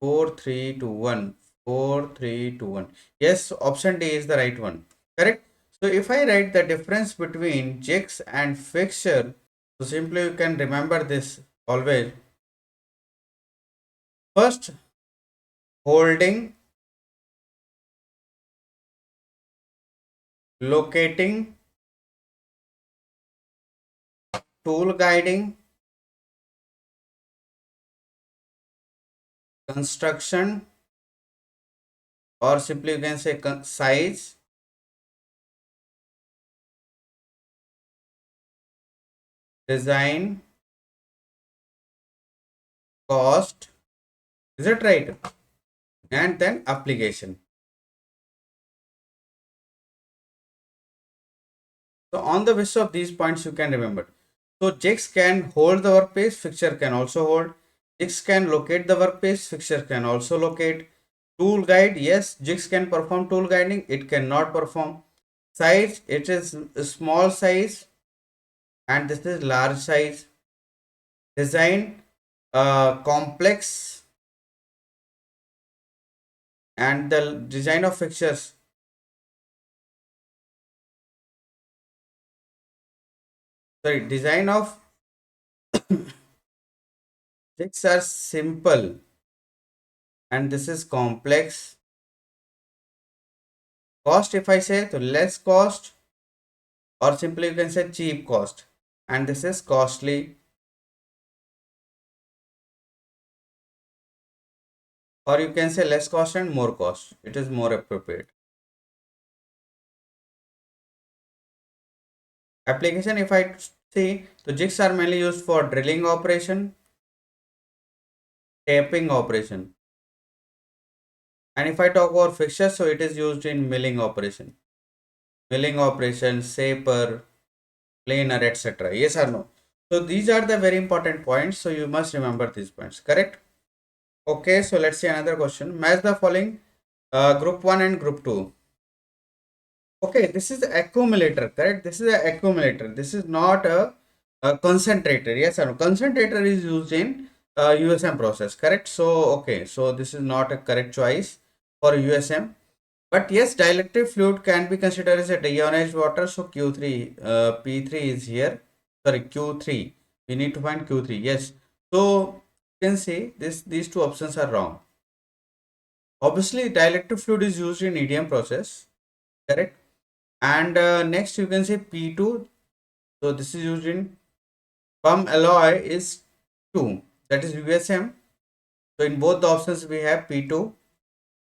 4, 3, 2, 1. 4, 3, 2, 1. Yes, option D is the right one. Correct? So if I write the difference between jigs and fixture, so simply you can remember this always. First, holding, locating, tool guiding, construction, or simply you can say size, design, cost. Is it right? And then application. So on the basis of these points you can remember. So jigs can hold the workpiece, fixture can also hold. Jigs can locate the workpiece, fixture can also locate. Tool guide, yes, jigs can perform tool guiding, it cannot perform. Size, it is small size and this is large size. Design, complex, and the design of fixtures, sorry, design of jigs are simple and this is complex. Cost, if I say, so less cost, or simply you can say cheap cost, and this is costly, or you can say less cost and more cost, it is more appropriate. Application, if I see, the jigs are mainly used for drilling operation, taping operation, and if I talk about fixtures, so it is used in milling operation, shaper, planer, etc. Yes or no? So these are the very important points, so you must remember these points. Correct? Okay, so let's see another question. Match the following group 1 and group 2. Okay, this is the accumulator, correct? This is the accumulator. This is not a concentrator. Yes or no? Concentrator is used in USM process, correct? So, okay, so this is not a correct choice for USM. But yes, dielectric fluid can be considered as a de-ionized water. So Q3, P3 is here. Sorry, Q3. We need to find Q3. Yes. So you can see these two options are wrong. Obviously, dielectric fluid is used in EDM process, correct? And next you can say P2. So this is used in pump alloy is 2. That is USM. So in both the options we have P2.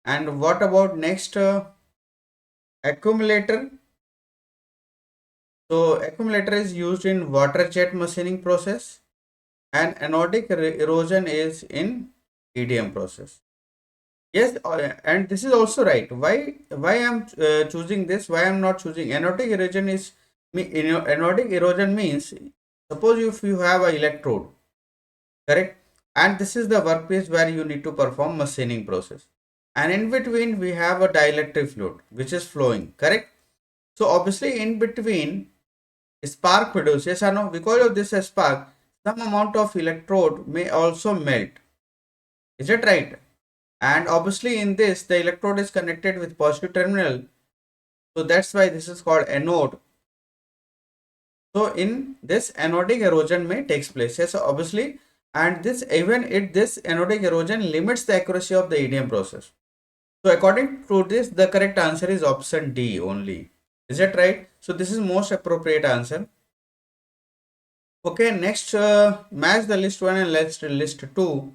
And what about next accumulator? So accumulator is used in water jet machining process and anodic erosion is in EDM process. Yes, and this is also right. Why I'm choosing this? Why I'm not choosing anodic erosion is anodic erosion means suppose if you have a electrode, correct, and this is the workpiece where you need to perform machining process, and in between we have a dielectric fluid which is flowing, correct. So obviously in between spark produces, yes or no? Because of this spark, some amount of electrode may also melt. Is it right? And obviously in this, the electrode is connected with positive terminal. So that's why this is called anode. So in this anodic erosion may takes place. Yes, so obviously, and this anodic erosion limits the accuracy of the EDM process. So according to this, the correct answer is option D only. Is that right? So this is most appropriate answer. Okay, next match the list 1 and list 2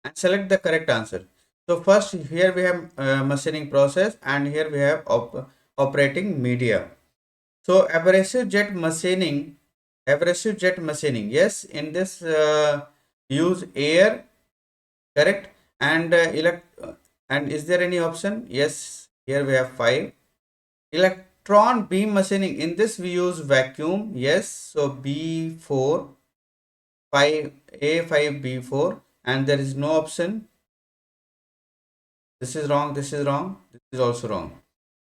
and select the correct answer. So first here we have machining process, and here we have operating media. So abrasive jet machining. Yes, in this use air, correct, and and is there any option? Yes, here we have 5. Electron beam machining. In this we use vacuum. Yes, so B4, 5 A5 B4, and there is no option. This is wrong. This is wrong. This is also wrong.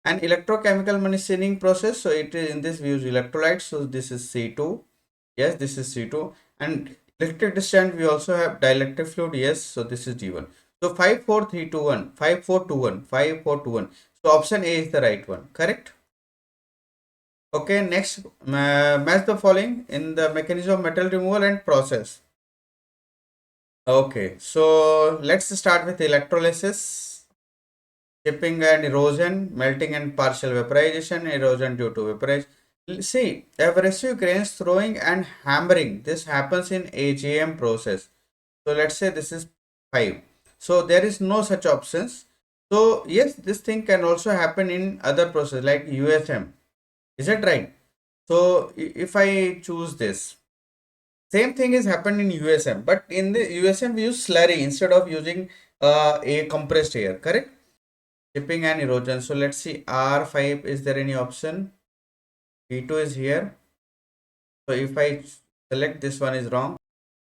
And electrochemical machining process. So it is in this we use electrolytes. So this is C2. Yes, this is C2. And electric discharge we also have dielectric fluid. Yes, so this is D1. So 5 4 3 2 1 5 4 2 1 5 4 2 1. So option A is the right one. Correct. Okay, next, match the following in the mechanism of metal removal and process. Okay, so let's start with electrolysis, chipping and erosion, melting and partial vaporization, erosion due to vaporization. See, abrasive grains throwing and hammering. This happens in AGM process. So let's say this is 5. So there is no such options. So yes, this thing can also happen in other process like USM. Is it right? So if I choose this, same thing is happened in USM, but in the USM we use slurry instead of using a compressed air, correct? Chipping and erosion. So let's see, R5, is there any option? P2 is here. So if I select this one is wrong.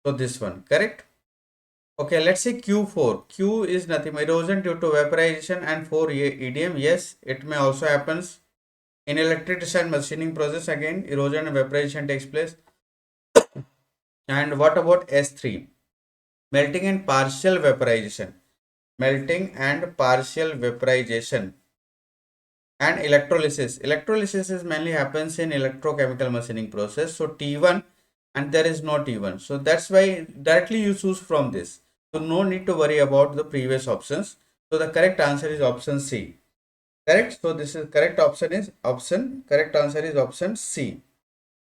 So this one, correct? Okay, let's see Q4. Q is nothing, erosion due to vaporization and 4 EDM. Yes, it may also happens. In electric discharge machining process, again, erosion and vaporization takes place. And what about S3? Melting and partial vaporization. Melting and partial vaporization. And electrolysis. Electrolysis is mainly happens in electrochemical machining process. So T1, and there is no T1. So that's why directly you choose from this. So no need to worry about the previous options. So the correct answer is option C. Correct. So this is correct option is option. Correct answer is option C.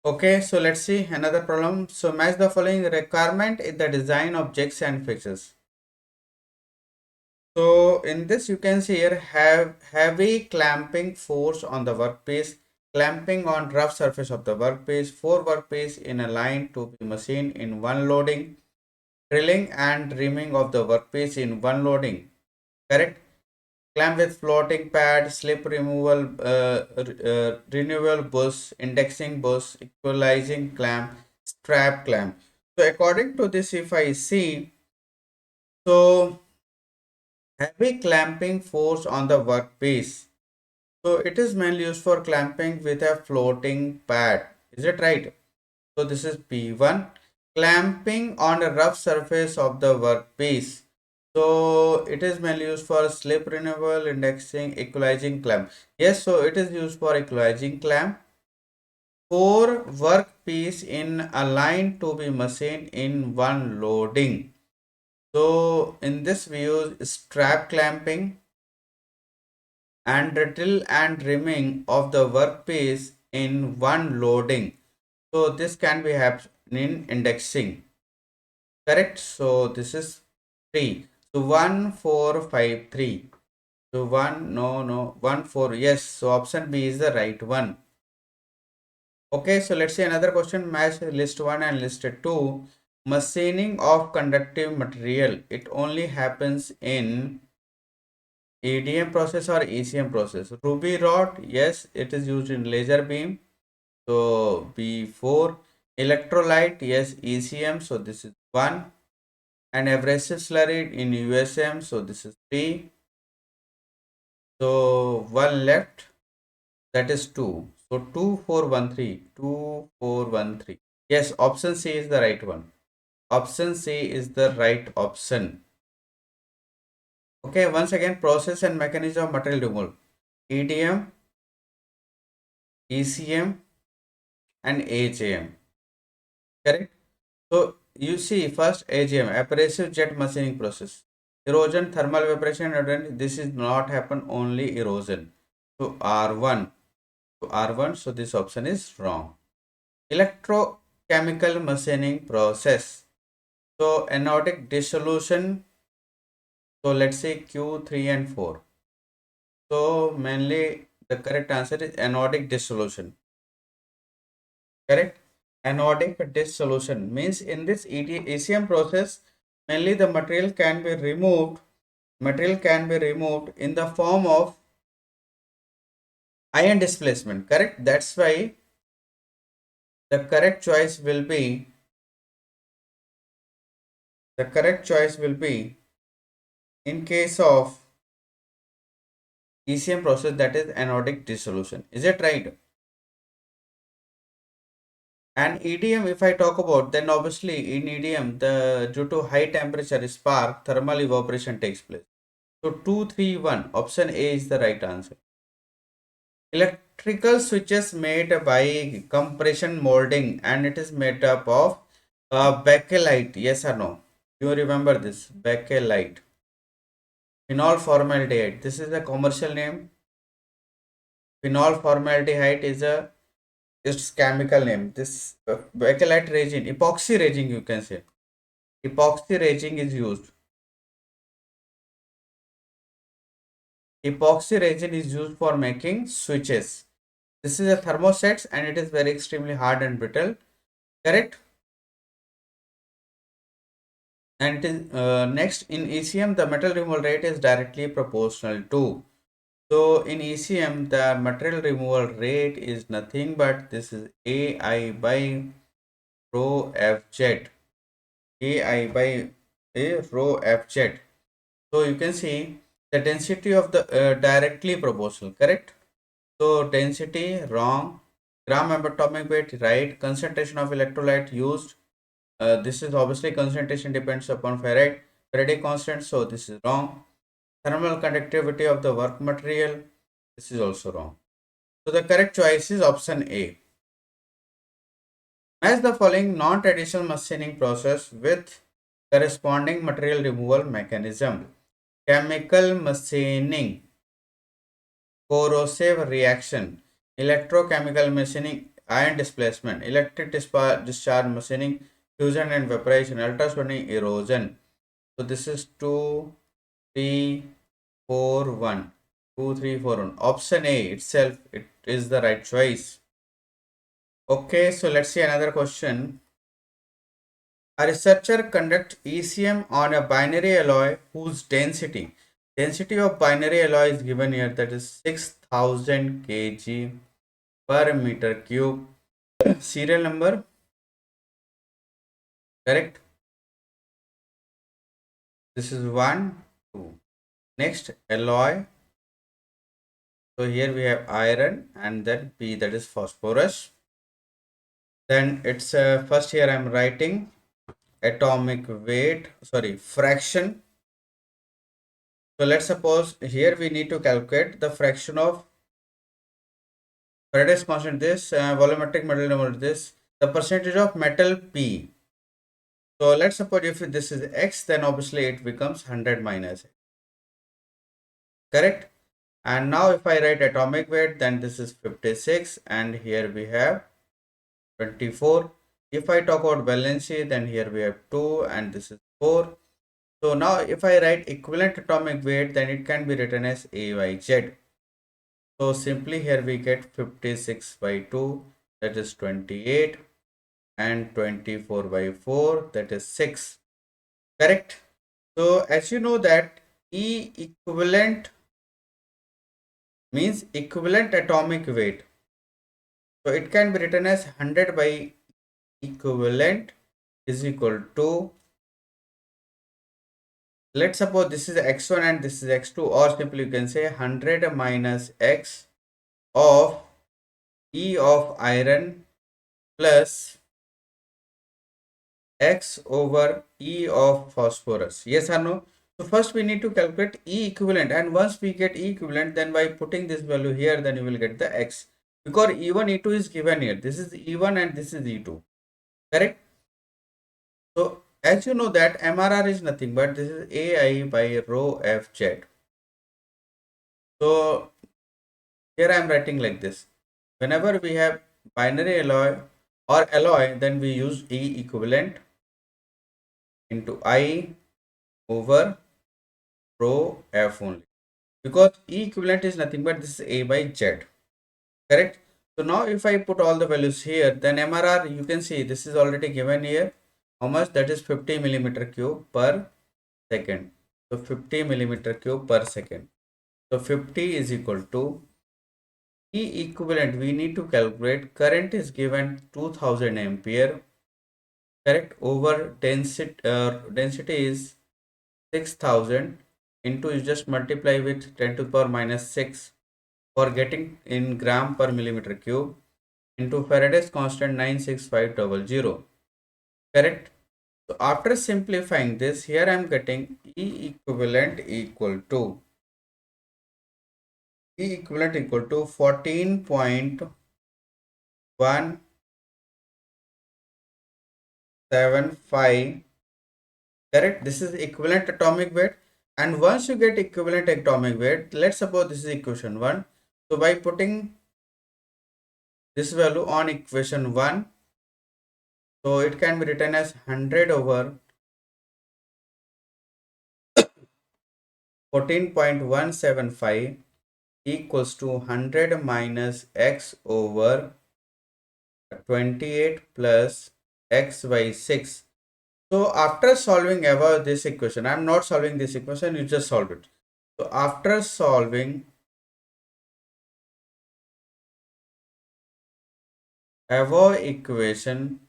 Okay, so let's see another problem. So match the following requirement in the design of jigs and fixes. So in this you can see here have heavy clamping force on the workpiece, clamping on rough surface of the workpiece, 4 workpiece in a line to be machined in one loading, drilling and reaming of the workpiece in one loading. Correct? Clamp with floating pad, slip removal, renewal bush, indexing bush, equalizing clamp, strap clamp. So according to this, if I see, so heavy clamping force on the workpiece. So it is mainly used for clamping with a floating pad. Is it right? So this is P1. Clamping on a rough surface of the workpiece. So it is mainly used for slip renewal, indexing, equalizing clamp. Yes, so it is used for equalizing clamp. 4 workpiece in a line to be machined in one loading. So in this we use strap clamping and drill and rimming of the workpiece in one loading. So this can be happening in indexing. Correct. So this is 3. So 1 4 5 3. So 1 no 1 4. Yes. So option B is the right one. Okay. So let's see another question. Match list 1 and list 2. Machining of conductive material. It only happens in EDM process or ECM process. Ruby rod. Yes. It is used in laser beam. So B4. Electrolyte. Yes. ECM. So this is 1. And abrasive slurry in USM. So this is 3. So 1 left, that is 2. So 2 4 1 3. 2 4 1 3. Yes, option C is the right one. Option C is the right option. Okay, once again, process and mechanism of material removal. EDM, ECM and AGM. Correct? So you see first AGM, abrasive jet machining process. Erosion, thermal evaporation, and this is not happen only erosion. So R1. So R1, so this option is wrong. Electrochemical machining process. So anodic dissolution. So let's say Q, 3 and 4. So mainly the correct answer is anodic dissolution. Correct? Anodic dissolution means in this ECM process, mainly the material can be removed in the form of ion displacement. Correct? That's why the correct choice will be in case of ECM process, that is anodic dissolution. Is it right? And EDM, if I talk about, then obviously in EDM, the due to high temperature spark, thermal evaporation takes place. So 2, 3, 1, option A is the right answer. Electrical switches made by compression molding, and it is made up of bakelite. Yes or no? You remember this bakelite. Phenol formaldehyde. This is a commercial name. Phenol formaldehyde is a its chemical name. This bakelite resin, epoxy resin, you can say. Epoxy resin is used. Epoxy resin is used for making switches. This is a thermoset and it is very extremely hard and brittle. Correct? And it is, next in ECM, the metal removal rate is directly proportional to. So in ECM, the material removal rate is nothing but this is AI by rho FZ. AI by a rho FZ. So you can see the density of the directly proportional, correct? So density wrong, gram atomic weight right, concentration of electrolyte used. This is obviously concentration depends upon Faraday constant, so this is wrong. Thermal conductivity of the work material, this is also wrong. So the correct choice is option A. Match the following non-traditional machining process with corresponding material removal mechanism. Chemical machining, corrosive reaction, electrochemical machining, ion displacement, electric discharge machining, fusion and vaporization, ultrasonic erosion. So this is 2, 3, 4, 1. 2, 3, 4, 1. Option A itself, it is the right choice. Okay, so let's see another question. A researcher conducts ECM on a binary alloy whose density of binary alloy is given here, that is 6000 kg per meter cube. Serial number, correct? This is 1, 2. Next, alloy. So here we have iron and then P, that is phosphorus. Then it's first here I'm writing atomic weight, sorry, fraction. So let's suppose here we need to calculate the fraction of Faraday's constant, this volumetric metal number, this the percentage of metal P. So let's suppose if this is X, then obviously it becomes 100 minus X. Correct? And now if I write atomic weight, then this is 56 and here we have 24. If I talk about valency, then here we have 2 and this is 4. So now if I write equivalent atomic weight, then it can be written as AYZ. So simply here we get 56 by 2, that is 28, and 24 by 4, that is 6. Correct? So as you know that E equivalent means equivalent atomic weight. So it can be written as 100 by equivalent is equal to, let's suppose this is x1 and this is x2, or simply you can say 100 minus x of E of iron plus x over E of phosphorus. Yes or no? So first we need to calculate E equivalent, and once we get E equivalent, then by putting this value here, then you will get the x, because E1 E2 is given here. This is E1 and this is E2. Correct? So as you know that MRR is nothing but this is AI by rho FZ. So here I am writing like this. Whenever we have binary alloy or alloy, then we use E equivalent into I over rho F only, because E equivalent is nothing but this is A by Z, correct? So now if I put all the values here, then MRR, you can see this is already given here. How much? That is 50 millimeter cube per second. So 50 millimeter cube per second. So 50 is equal to E equivalent. We need to calculate. Current is given 2000 ampere, correct? Over density is 6000 into, you just multiply with 10 to the power minus 6 for getting in gram per millimeter cube, into Faraday's constant 96500, correct? So after simplifying this, here I am getting E equivalent equal to 14.175, correct? This is equivalent atomic weight. And once you get equivalent atomic weight, let's suppose this is equation 1. So by putting this value on equation 1, so it can be written as 100 over 14.175 equals to 100 minus x over 28 plus x by 6. So after solving above this equation, I am not solving this equation, you just solve it. So after solving above equation,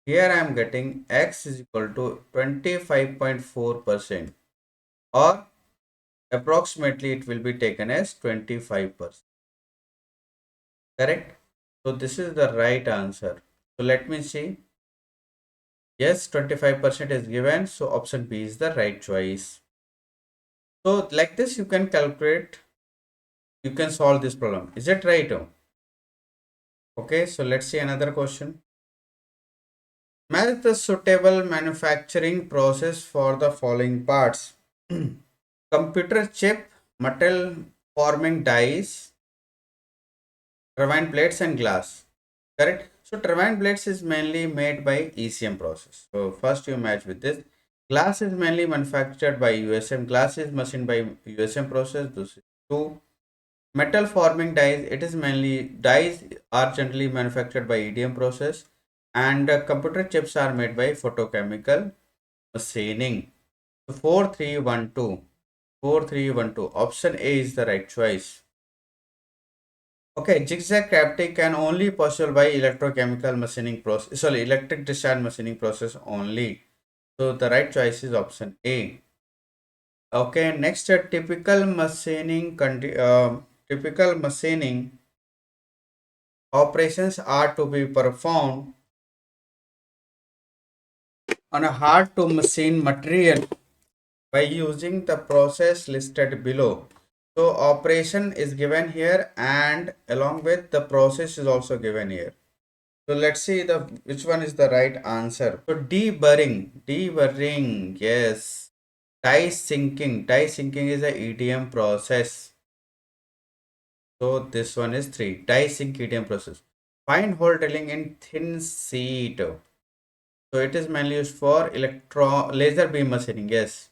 here I am getting x is equal to 25.4%, or approximately it will be taken as 25%, correct? So this is the right answer. So let me see. Yes, 25% is given. So option B is the right choice. So like this, you can calculate, you can solve this problem. Is it right? Okay, so let's see another question. Match the suitable manufacturing process for the following parts. Computer chip, metal forming dies, turbine plates and glass. Correct? So turbine plates is mainly made by ECM process. So first you match with this. Glass is mainly manufactured by USM. Glass is machined by USM process. This is 2. Metal forming dies, it is mainly dies are generally manufactured by EDM process, and computer chips are made by photochemical machining. So 4312. 4312. Option A is the right choice. Okay, zigzag cavity can only possible by electrochemical machining process. Sorry, electric discharge machining process only. So the right choice is option A. Okay, next typical machining operations are to be performed on a hard to machine material by using the process listed below. So operation is given here, and along with the process is also given here. So let's see the which one is the right answer. So deburring, yes. Die sinking is a EDM process. So this one is 3. Die sink EDM process. Fine hole drilling in thin sheet. So it is mainly used for laser beam machining. Yes.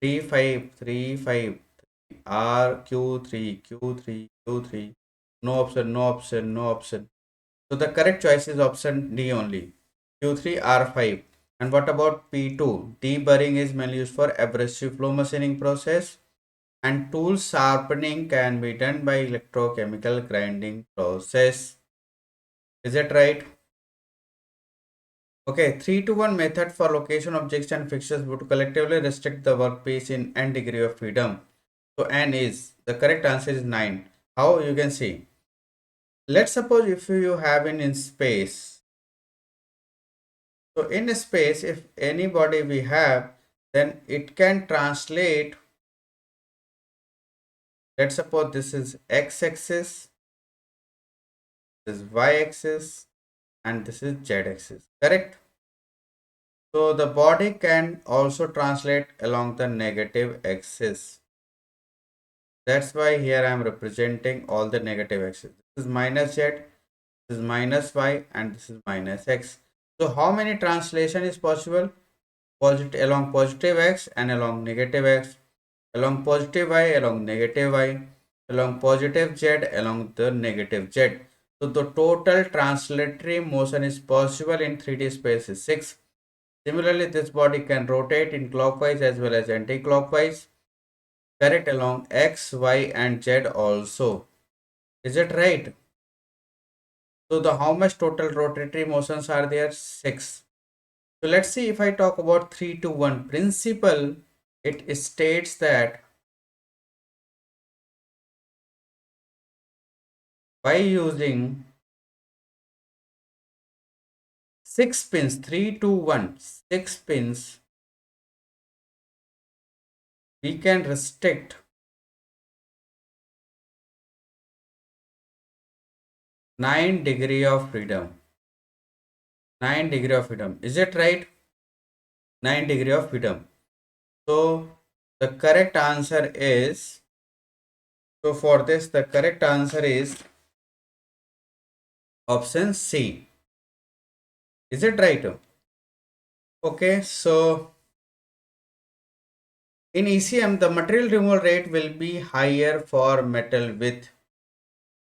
3535 RQ3 Q3 Q3. No option, no option, no option. So the correct choice is option D only. Q3 R5. And what about P2? Deburring is mainly used for abrasive flow machining process, and tool sharpening can be done by electrochemical grinding process. Is it right? Okay, 3 to 1 method for location objects and fixtures would collectively restrict the workpiece in n degree of freedom. So n is, the correct answer is 9. How? You can see. Let's suppose if you have in space. So in space, if any body we have, then it can translate. Let's suppose this is x-axis, this is y-axis, and this is z-axis. Correct? So the body can also translate along the negative axis. That's why here I am representing all the negative axis. This is minus z, this is minus y, and this is minus x. So how many translation is possible? positive along positive x and along negative x, along positive y, along negative y, along positive z, along the negative z. So the total translatory motion is possible in 3D space is 6. Similarly, this body can rotate in clockwise as well as anti-clockwise, correct, along x, y and z also. Is it right? So the how much total rotatory motions are there? 6. So let's see if I talk about 3 to 1 principle. It states that by using 6 pins, 3 to 1, 6 pins, we can restrict 9 degree of freedom. 9 degree of freedom. Is it right? 9 degree of freedom. So the correct answer is, so for this the correct answer is option C. Is it right? Okay, so in ECM the material removal rate will be higher for metal with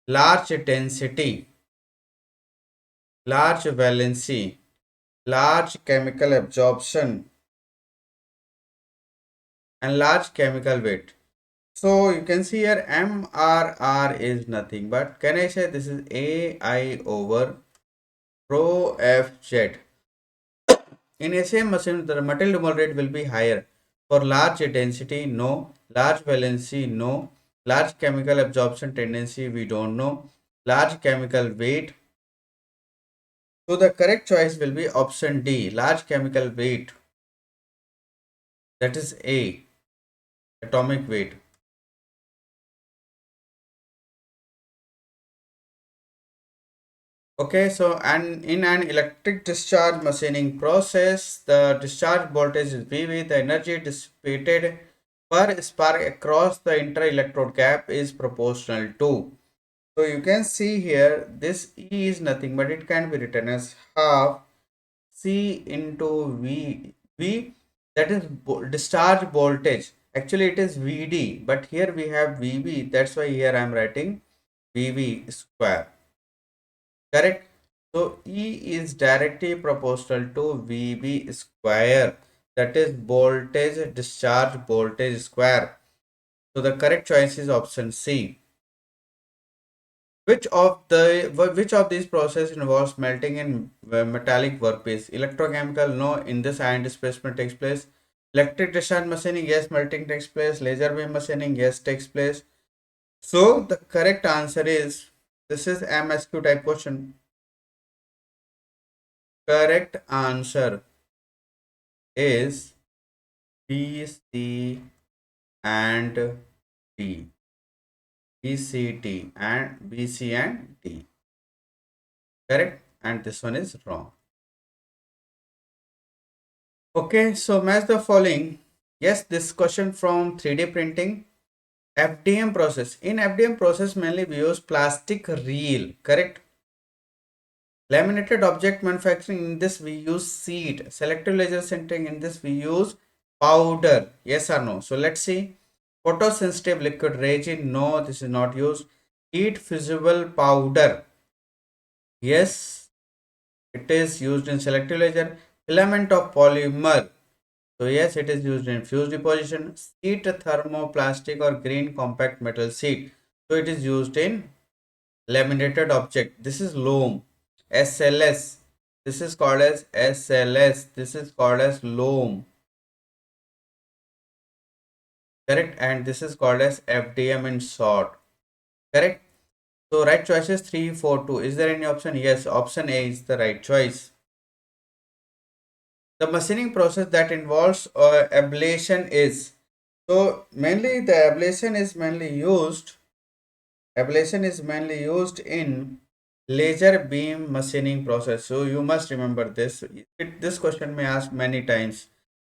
large density, large valency, large chemical absorption and large chemical weight. So you can see here MRR is nothing but, can I say this is AI over rho FZ. In a same machine, the material removal rate will be higher. For large density, no. Large valency, no. Large chemical absorption tendency, we don't know. Large chemical weight. So the correct choice will be option D, large chemical weight. That is A, atomic weight. Okay, so and in an electric discharge machining process, the discharge voltage is VV, the energy dissipated per spark across the inter-electrode gap is proportional to. So you can see here, this E is nothing but it can be written as half C into V. V, that is discharge voltage. Actually it is VD, but here we have VB. That's why here I am writing VV square. Correct. So E is directly proportional to VB square. That is voltage discharge voltage square. So the correct choice is option C. Which of these process involves melting in metallic workpiece? Electrochemical, no. In this ion displacement takes place. Electric discharge machining, yes, melting takes place. Laser beam machining, yes, takes place. So the correct answer is, this is MSQ type question. Correct answer is B, C and D. B, C, D and B, C and D. Correct, and this one is wrong. Okay, so match the following. Yes, this question from 3D printing. FDM process. In FDM process, mainly we use plastic reel, correct? Laminated object manufacturing, in this we use sheet. Selective laser sintering, in this we use powder. Yes or no? So let's see. Photosensitive liquid resin, no, this is not used. Heat fusible powder. Yes, it is used in selective laser. Filament of polymer. So yes, it is used in fuse deposition. Sheet thermoplastic or green compact metal sheet. So it is used in laminated object. This is loam. SLS. This is called as SLS. This is called as loam. Correct. And this is called as FDM in short. Correct. So right choice is 3, 4, 2. Is there any option? Yes, option A is the right choice. The machining process that involves ablation is, so mainly the ablation is mainly used in laser beam machining process. So you must remember this. This question may ask many times,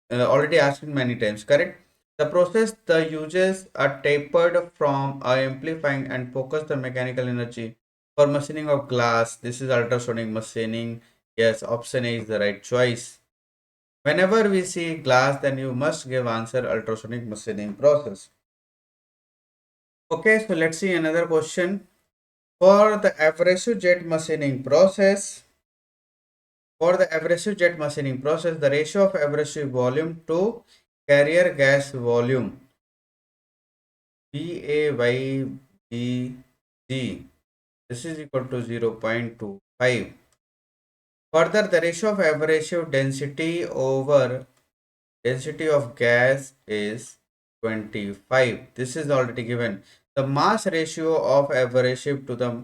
already asked many times, correct? The process the uses are tapered from amplifying and focus the mechanical energy for machining of glass. This is ultrasonic machining. Yes, option A is the right choice. Whenever we see glass, then you must give answer ultrasonic machining process. Okay, so let's see another question. For the abrasive jet machining process, the ratio of abrasive volume to carrier gas volume VA by VG, this is equal to 0.25. Further, the ratio of abrasive density over density of gas is 25. This is already given. The mass ratio of abrasive to the,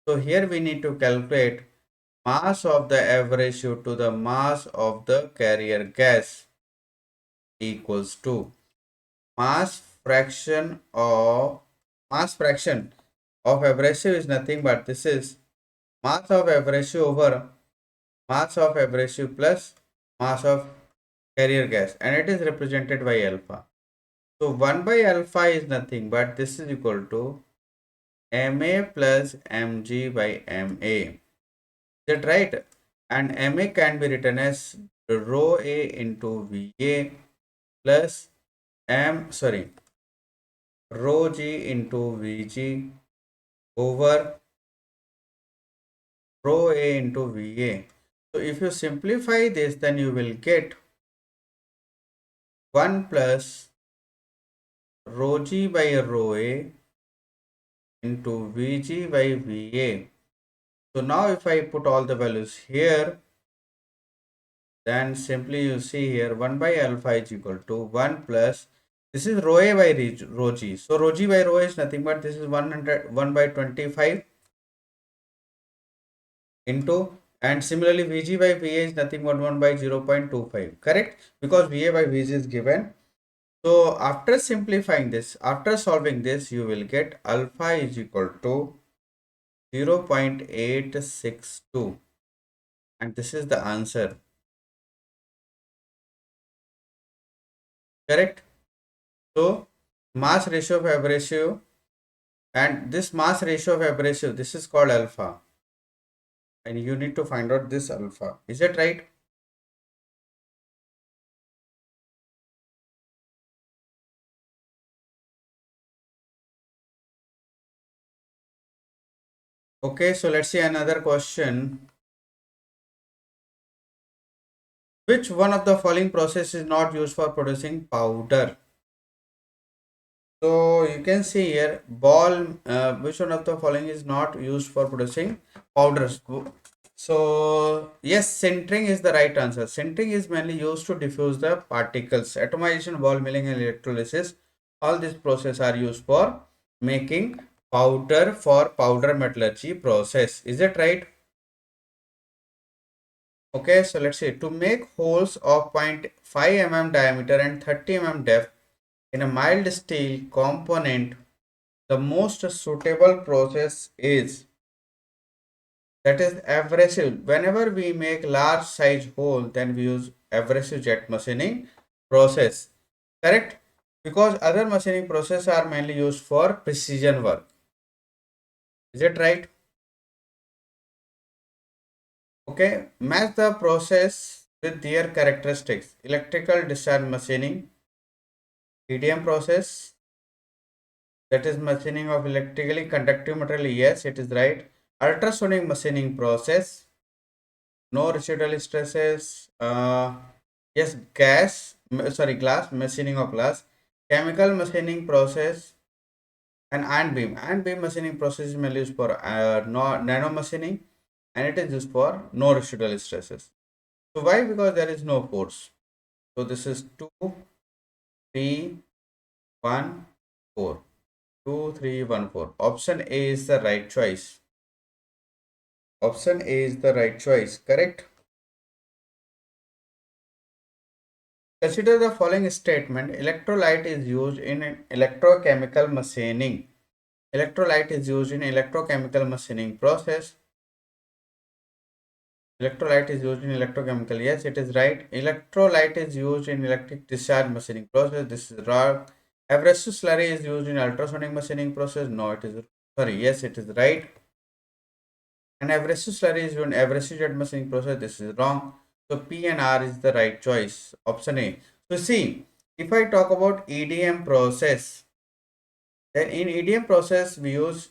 so here we need to calculate mass of the abrasive to the mass of the carrier gas equals to mass fraction of abrasive is nothing but this is mass of abrasive over mass of abrasive plus mass of carrier gas, and it is represented by alpha. So 1 by alpha is nothing but this is equal to Ma plus Mg by Ma. Is that right? And Ma can be written as rho A into Va plus rho G into Vg over rho A into Va. So if you simplify this, then you will get 1 plus rho G by rho A into Vg by Va. So now if I put all the values here, then simply you see here 1 by alpha is equal to 1 plus, this is rho A by rho G. So rho G by rho is nothing but this is 1 by 25 into, and similarly Vg by Va is nothing but 1 by 0.25, correct? Because Va by Vg is given. So after simplifying this, after solving this, you will get alpha is equal to 0.862, and this is the answer, correct? So mass ratio of abrasive, and this mass ratio of abrasive, this is called alpha, and you need to find out this alpha. Is that right? Okay, so let's see another question. Which one of the following process is not used for producing powder? So you can see here which one of the following is not used for producing powders? So yes, sintering is the right answer. Sintering is mainly used to diffuse the particles. Atomization, ball milling and electrolysis, all these processes are used for making powder for powder metallurgy process. Is that right? Okay, so let's see. To make holes of 0.5 mm diameter and 30 mm depth in a mild steel component, the most suitable process is, that is abrasive. Whenever we make large size hole, then we use abrasive jet machining process, correct? Because other machining process are mainly used for precision work. Is it right? Okay, match the process with their characteristics. Electrical discharge machining, EDM process, that is machining of electrically conductive material. Yes, it is right. Ultrasonic machining process, no residual stresses. Yes, glass machining of glass. Chemical machining process, and iron beam machining process is mainly used for nano machining, and it is used for no residual stresses. So why? Because there is no force. So this is 2, 3, 1, 4. 2, 3, 1, 4. Option A is the right choice. Option A is the right choice, correct? Consider the following statement. Electrolyte is used in electrochemical machining. Electrolyte is used in electrochemical machining process. Electrolyte is used in electrochemical. Yes, it is right. Electrolyte is used in electric discharge machining process. This is wrong. Abrasive slurry is used in ultrasonic machining process. No, it is sorry. Yes, it is right. And abrasive slurry is used in abrasive jet machining process. This is wrong. So P and R is the right choice. Option A. So see, if I talk about EDM process, then in EDM process we use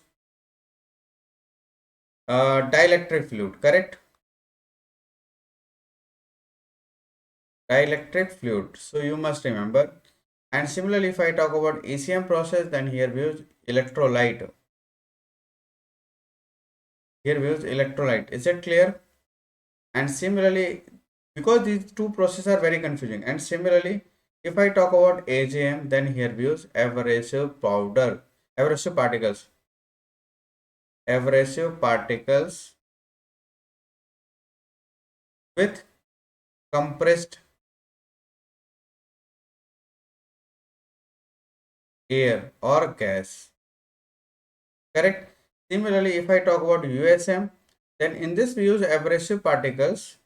dielectric fluid, correct? Dielectric fluid. So you must remember. And similarly, if I talk about ECM process, then here we use electrolyte. Here we use electrolyte. Is it clear? And similarly, because these two processes are very confusing. And similarly, if I talk about AGM, then here we use abrasive powder, abrasive particles, abrasive particles with compressed air or gas. Correct. Similarly, if I talk about USM, then in this we use abrasive particles,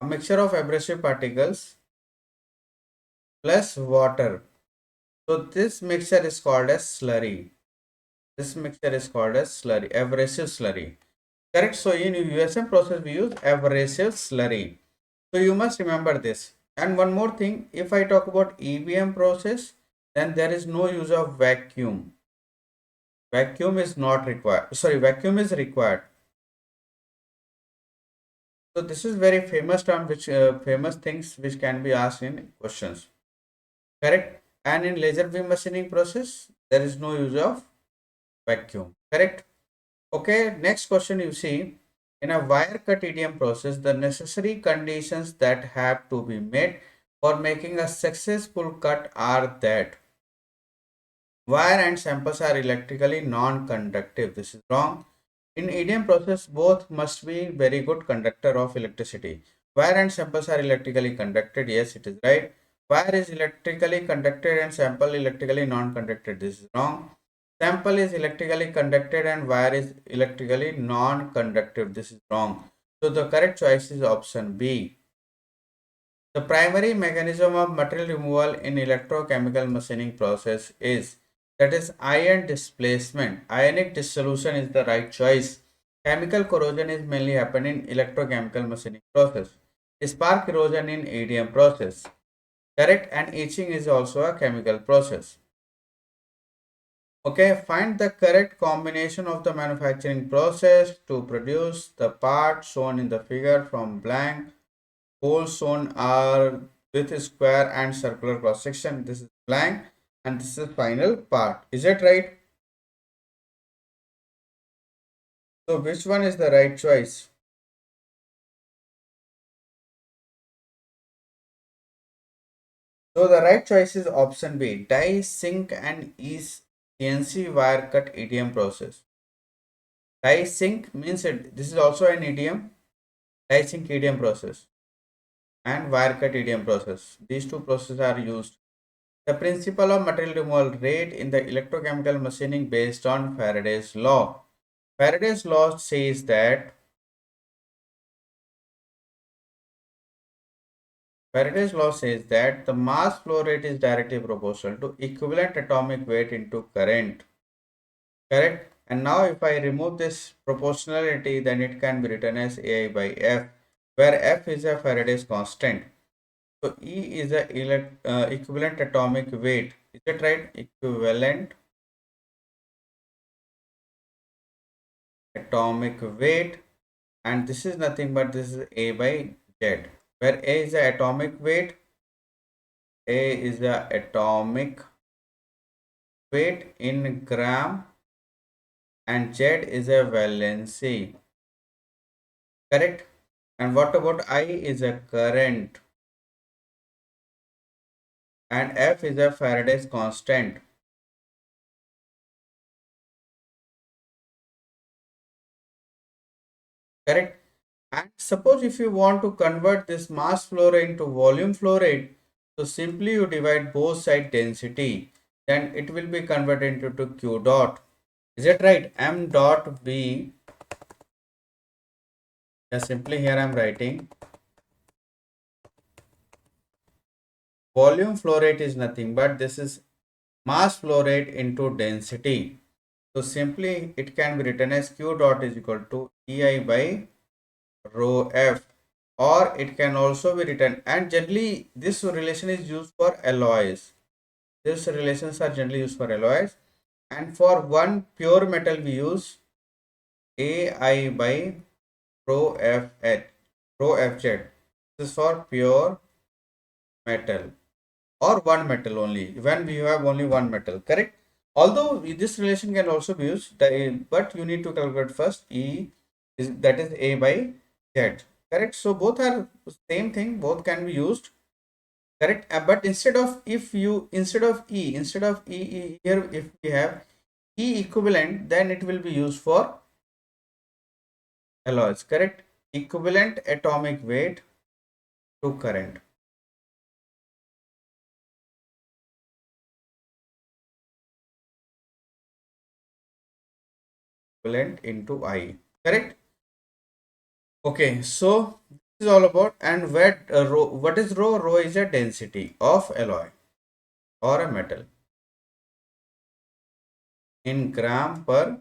a mixture of abrasive particles plus water. So this mixture is called as slurry. This mixture is called as slurry, abrasive slurry. Correct. So in USM process we use abrasive slurry. So you must remember this. And one more thing, if I talk about EBM process, then there is no use of vacuum. Vacuum is not required. Sorry, vacuum is required. So this is very famous term, which famous things which can be asked in questions. Correct. And in laser beam machining process, there is no use of vacuum. Correct. Okay. Next question you see, in a wire cut EDM process, the necessary conditions that have to be met for making a successful cut are that wire and samples are electrically non-conductive. This is wrong. In EDM process, both must be very good conductor of electricity. Wire and samples are electrically conducted. Yes, it is right. Wire is electrically conducted and sample electrically non-conducted. This is wrong. Sample is electrically conducted and wire is electrically non-conductive. This is wrong. So the correct choice is option B. The primary mechanism of material removal in electrochemical machining process is, that is, ion displacement. Ionic dissolution is the right choice. Chemical corrosion is mainly happen in electrochemical machining process. Spark erosion in EDM process. Correct. And etching is also a chemical process. Okay, find the correct combination of the manufacturing process to produce the part shown in the figure from blank. Holes shown are with square and circular cross section. This is blank and this is final part. Is it right? So which one is the right choice? So the right choice is option B. Die sink and is CNC wire cut EDM process. Die sink means this is also an EDM. Die sink EDM process and wire cut EDM process. These two processes are used. The principle of material removal rate in the electrochemical machining based on Faraday's law. Faraday's law says that the mass flow rate is directly proportional to equivalent atomic weight into current. Correct? And now if I remove this proportionality, then it can be written as AI by F, where F is a Faraday's constant. So E is a equivalent atomic weight. Is it right? Equivalent atomic weight, and this is nothing but this is A by Z, where A is the atomic weight, A is the atomic weight in gram, and Z is a valency. Correct? And what about I is a current, and F is a Faraday's constant. Correct? And suppose if you want to convert this mass flow rate into volume flow rate, so simply you divide both side density, then it will be converted into Q dot. Is it right? M dot B. Yeah, simply here I am writing volume flow rate is nothing but this is mass flow rate into density. So simply it can be written as Q dot is equal to EI by rho F, or it can also be written, and generally this relation is used for alloys. These relations are generally used for alloys, and for one pure metal we use AI by rho FH, rho FZ. This is for pure metal, or one metal only, when we have only one metal, correct? Although this relation can also be used, but you need to calculate first E is, that is A by Z, correct? So both are same thing, both can be used, correct? But instead of E here, if we have E equivalent, then it will be used for alloys, correct? Equivalent atomic weight to current, equivalent into I, correct? Okay, so this is all about, and what is rho? Rho is a density of alloy or a metal in gram per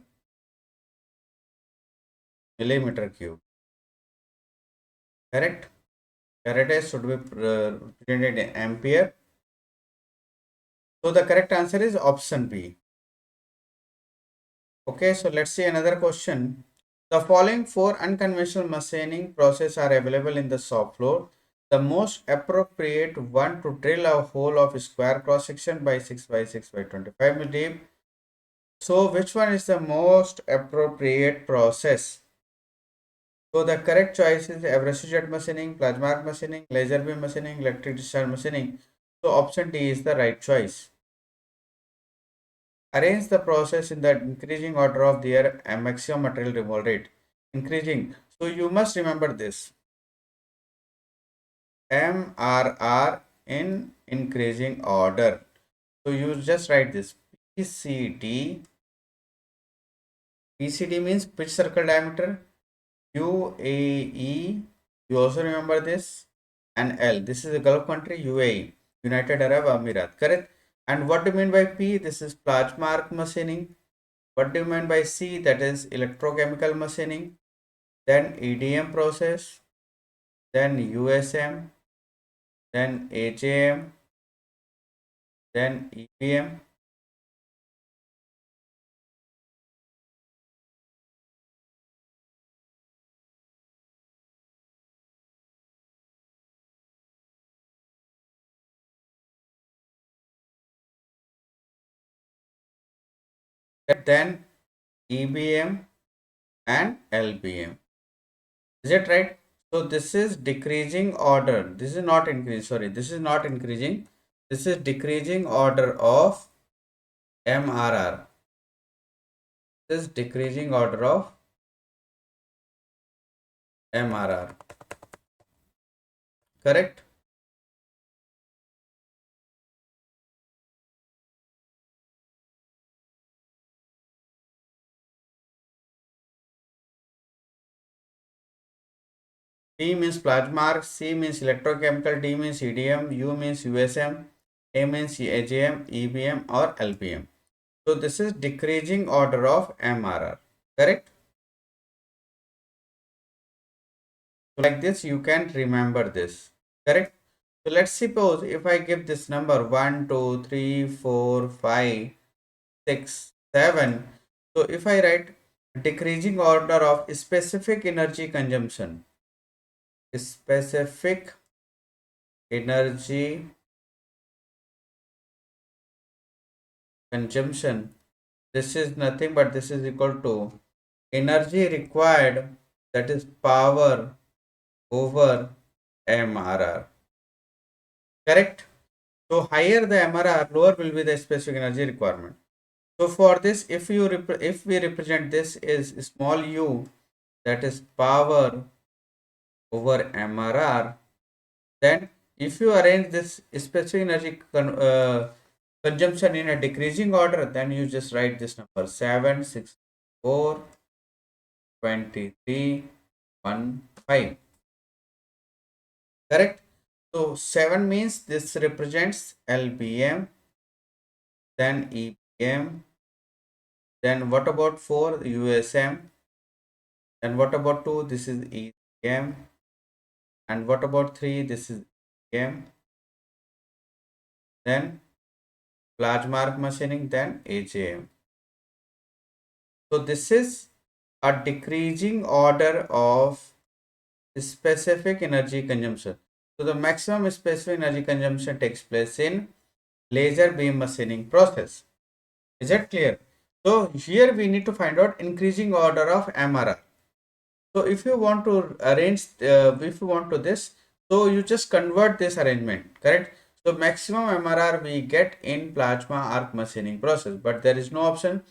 millimeter cube, correct? Faraday should be represented in ampere. So the correct answer is option B. Okay, so let's see another question. The following four unconventional machining processes are available in the shop floor. The most appropriate one to drill a hole of square cross section by 6 by 6 by 25 deep. So which one is the most appropriate process? So the correct choice is abrasive jet machining, plasma arc machining, laser beam machining, electric discharge machining. So option D is the right choice. Arrange the process in the increasing order of their maximum material removal rate. Increasing. So you must remember this. MRR in increasing order. So you just write this. PCD. PCD means pitch circle diameter. UAE. You also remember this. And L. This is a Gulf country. UAE. United Arab Emirates. Correct. And what do you mean by P? This is plasma arc machining. What do you mean by C? That is electrochemical machining. Then EDM process. Then USM. Then HAM. Then EPM. Then EBM and LBM. Is it right? So this is decreasing order. This is not increase. Sorry, this is not increasing. This is decreasing order of MRR. This is decreasing order of MRR. Correct? P means plasma arc, C means electrochemical, D means EDM, U means USM, A means AGM, EBM or LBM. So this is decreasing order of MRR. Correct? So like this you can remember this. Correct? So let's suppose if I give this number 1, 2, 3, 4, 5, 6, 7. So if I write decreasing order of specific energy consumption, specific energy consumption, this is nothing but this is equal to energy required, that is power over MRR. Correct? So higher the MRR, lower will be the specific energy requirement. So for this, if we represent this as small u, that is power over MRR, then if you arrange this specific energy consumption in a decreasing order, then you just write this number 7, 6, 4, 23, 1, 5. Correct? So 7 means this represents LBM, then EBM, then what about 4? USM, and what about 2? This is EM. EDM. And what about 3? This is EDM. Then plasma arc machining, then AJM. So this is a decreasing order of specific energy consumption. So the maximum specific energy consumption takes place in laser beam machining process. Is that clear? So here we need to find out increasing order of MRR. So if you want to arrange, if you want to this, so you just convert this arrangement, correct? So maximum MRR we get in plasma arc machining process, but there is no option.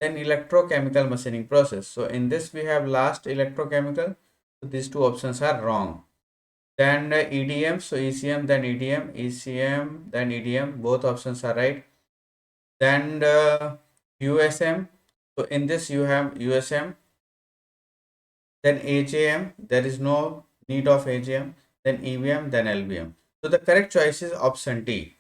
Then electrochemical machining process. So in this we have last electrochemical. So these two options are wrong. Then EDM, so ECM, then EDM, ECM, then EDM. Both options are right. Then USM. So in this you have USM. Then AJM, there is no need of AJM. Then EVM, then LVM. So the correct choice is option D.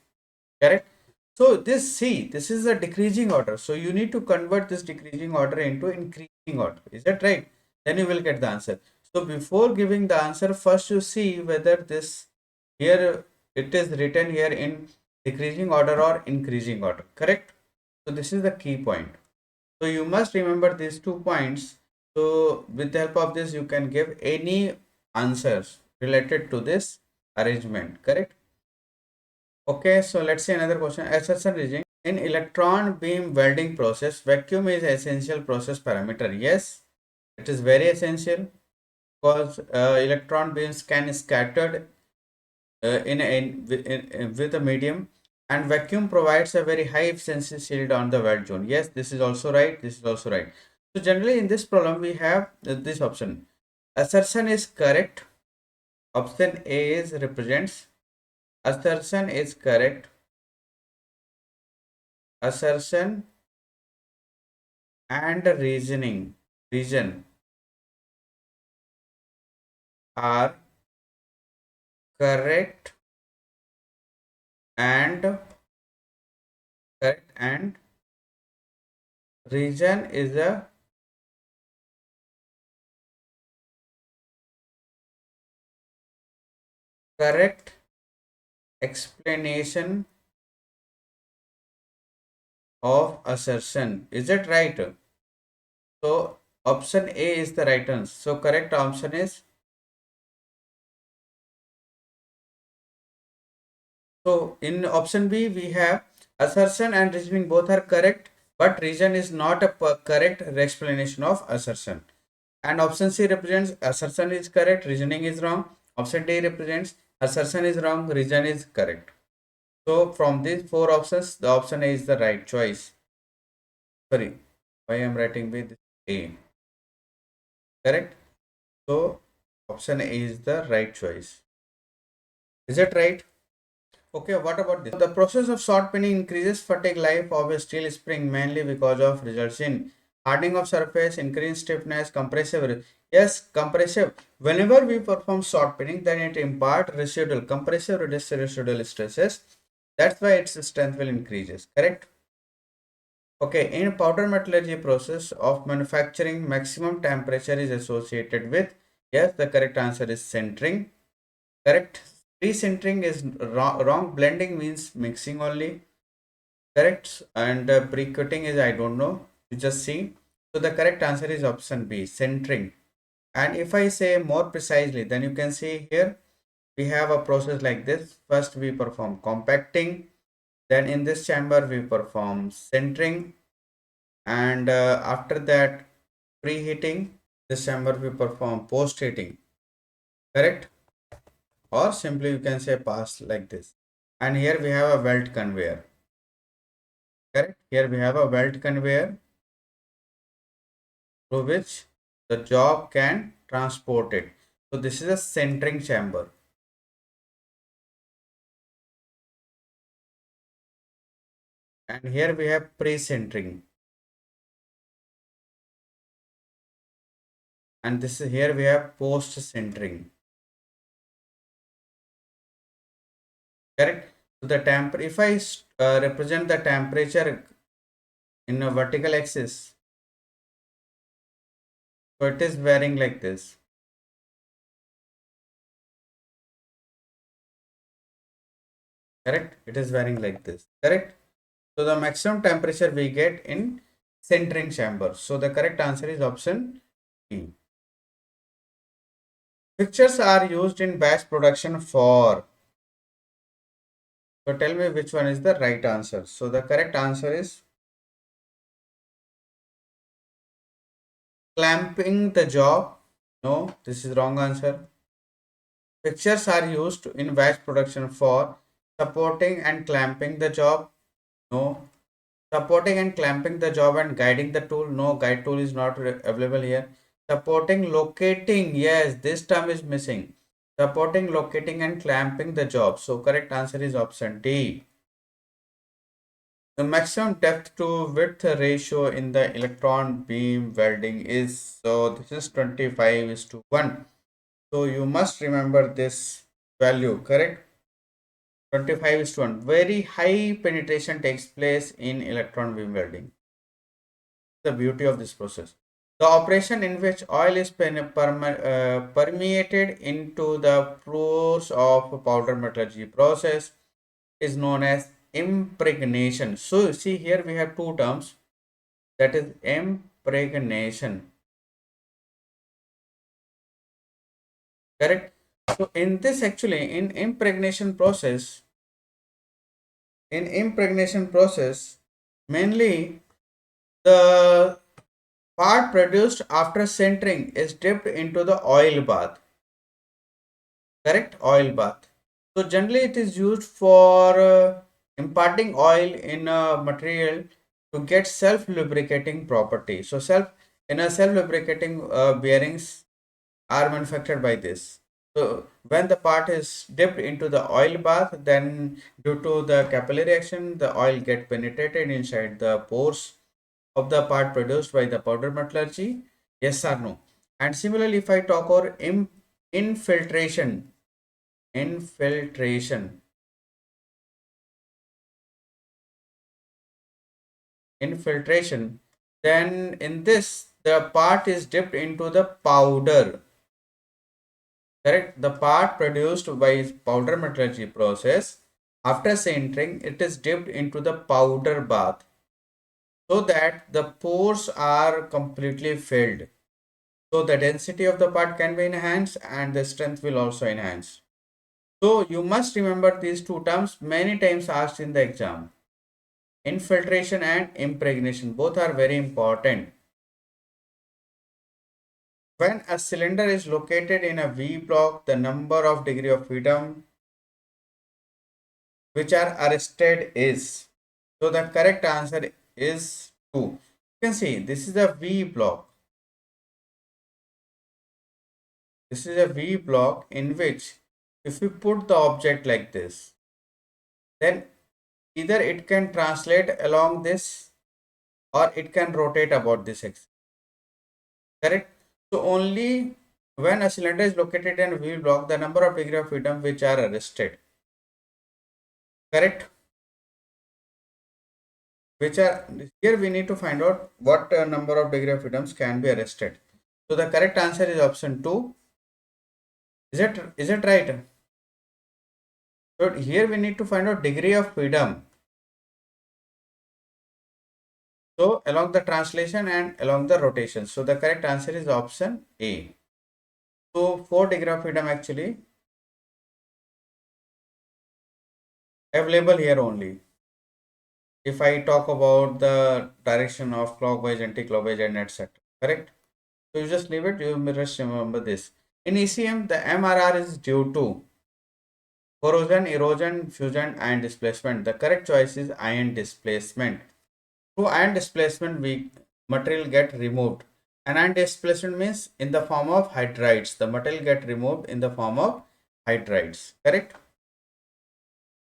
Correct. So this C, this is a decreasing order. So you need to convert this decreasing order into increasing order. Is that right? Then you will get the answer. So before giving the answer, first you see whether this here it is written here in decreasing order or increasing order. Correct. So this is the key point. So you must remember these 2 points. So with the help of this, you can give any answers related to this arrangement. Correct. Okay, so let's see another question. Assertion reading. In electron beam welding process, vacuum is essential process parameter. Yes, it is very essential because electron beams can scattered with a medium, and vacuum provides a very high efficiency shield on the weld zone. Yes, this is also right. This is also right. So generally in this problem we have this option. Assertion is correct. Option A is represents. Assertion is correct. Assertion and reason are correct and reason is a correct explanation of assertion. Is it right? So option A is the right answer. So correct option is, so in option B we have assertion and reasoning both are correct, but reason is not a correct explanation of assertion. And option C represents assertion is correct, reasoning is wrong. Option D represents assertion is wrong, reason is correct. So from these 4 options, the option A is the right choice. Sorry, why I am writing with A. Correct. So option A is the right choice. Is it right? Okay, what about this? The process of short pinning increases fatigue life of a steel spring mainly because of results in hardening of surface, increased stiffness, compressive. Yes, compressive. Whenever we perform short pinning, then it impart residual compressive residual stresses. That's why its strength will increases. Correct. Okay, in powder metallurgy process of manufacturing, maximum temperature is associated with. Yes, the correct answer is centering. Correct. Pre-centering is wrong. Blending means mixing only. Correct. And pre-cutting is I don't know. You just see. So the correct answer is option B, centering. And if I say more precisely, then you can see here we have a process like this. First we perform compacting. Then in this chamber we perform centering. And after that preheating. This chamber we perform post-heating. Correct. Or simply you can say pass like this. And here we have a weld conveyor. Correct. Here we have a weld conveyor through which the job can transport it. So this is a centering chamber. And here we have pre-centering. And this is here we have post-centering. Correct. So the temp, if I represent the temperature in a vertical axis, so it is varying like this. Correct? It is varying like this. Correct? So the maximum temperature we get in centering chamber. So the correct answer is option B. Fixtures are used in batch production for. So tell me which one is the right answer. So the correct answer is clamping the job. No, this is wrong answer. Fixtures are used in batch production for supporting and clamping the job. No. Supporting and clamping the job and guiding the tool. No, guide tool is not available here. Supporting, locating. Yes, this term is missing. Supporting, locating and clamping the job. So correct answer is option D. The maximum depth to width ratio in the electron beam welding is, so this is 25 is to 1. So you must remember this value, correct? 25 is to 1. Very high penetration takes place in electron beam welding. The beauty of this process. The operation in which oil is permeated into the pores of powder metallurgy process is known as impregnation. So see here we have two terms, that is impregnation. Correct? So in this actually in impregnation process, mainly the part produced after sintering is dipped into the oil bath. Correct? Oil bath. So generally it is used for imparting oil in a material to get self lubricating property. So self lubricating bearings are manufactured by this. So when the part is dipped into the oil bath, then due to the capillary action, the oil get penetrated inside the pores of the part produced by the powder metallurgy. Yes or no? And similarly, if I talk about infiltration, infiltration, infiltration, then in this the part is dipped into the powder. Correct? The part produced by powder metallurgy process, after sintering, it is dipped into the powder bath so that the pores are completely filled. So the density of the part can be enhanced and the strength will also enhance. So you must remember these two terms, many times asked in the exam. Infiltration and impregnation, both are very important. When a cylinder is located in a V block, the number of degree of freedom which are arrested is, so the correct answer is 2. You can see this is a V block. This is a V block in which if we put the object like this, then either it can translate along this or it can rotate about this axis. Correct? So only when a cylinder is located in a V block, the number of degree of freedom which are arrested. Correct? Which are, here we need to find out what number of degree of freedoms can be arrested. So the correct answer is option 2. Is it right? So here we need to find out degree of freedom. So along the translation and along the rotation. So the correct answer is option A. So 4 degree of freedom actually available here only. If I talk about the direction of clockwise, anti-clockwise and etc. Correct? So you just leave it, you just remember this. In ECM, the MRR is due to corrosion, erosion, fusion, ion displacement. The correct choice is ion displacement. Through ion displacement, we material get removed. And ion displacement means in the form of hydrides. The material get removed in the form of hydrides. Correct?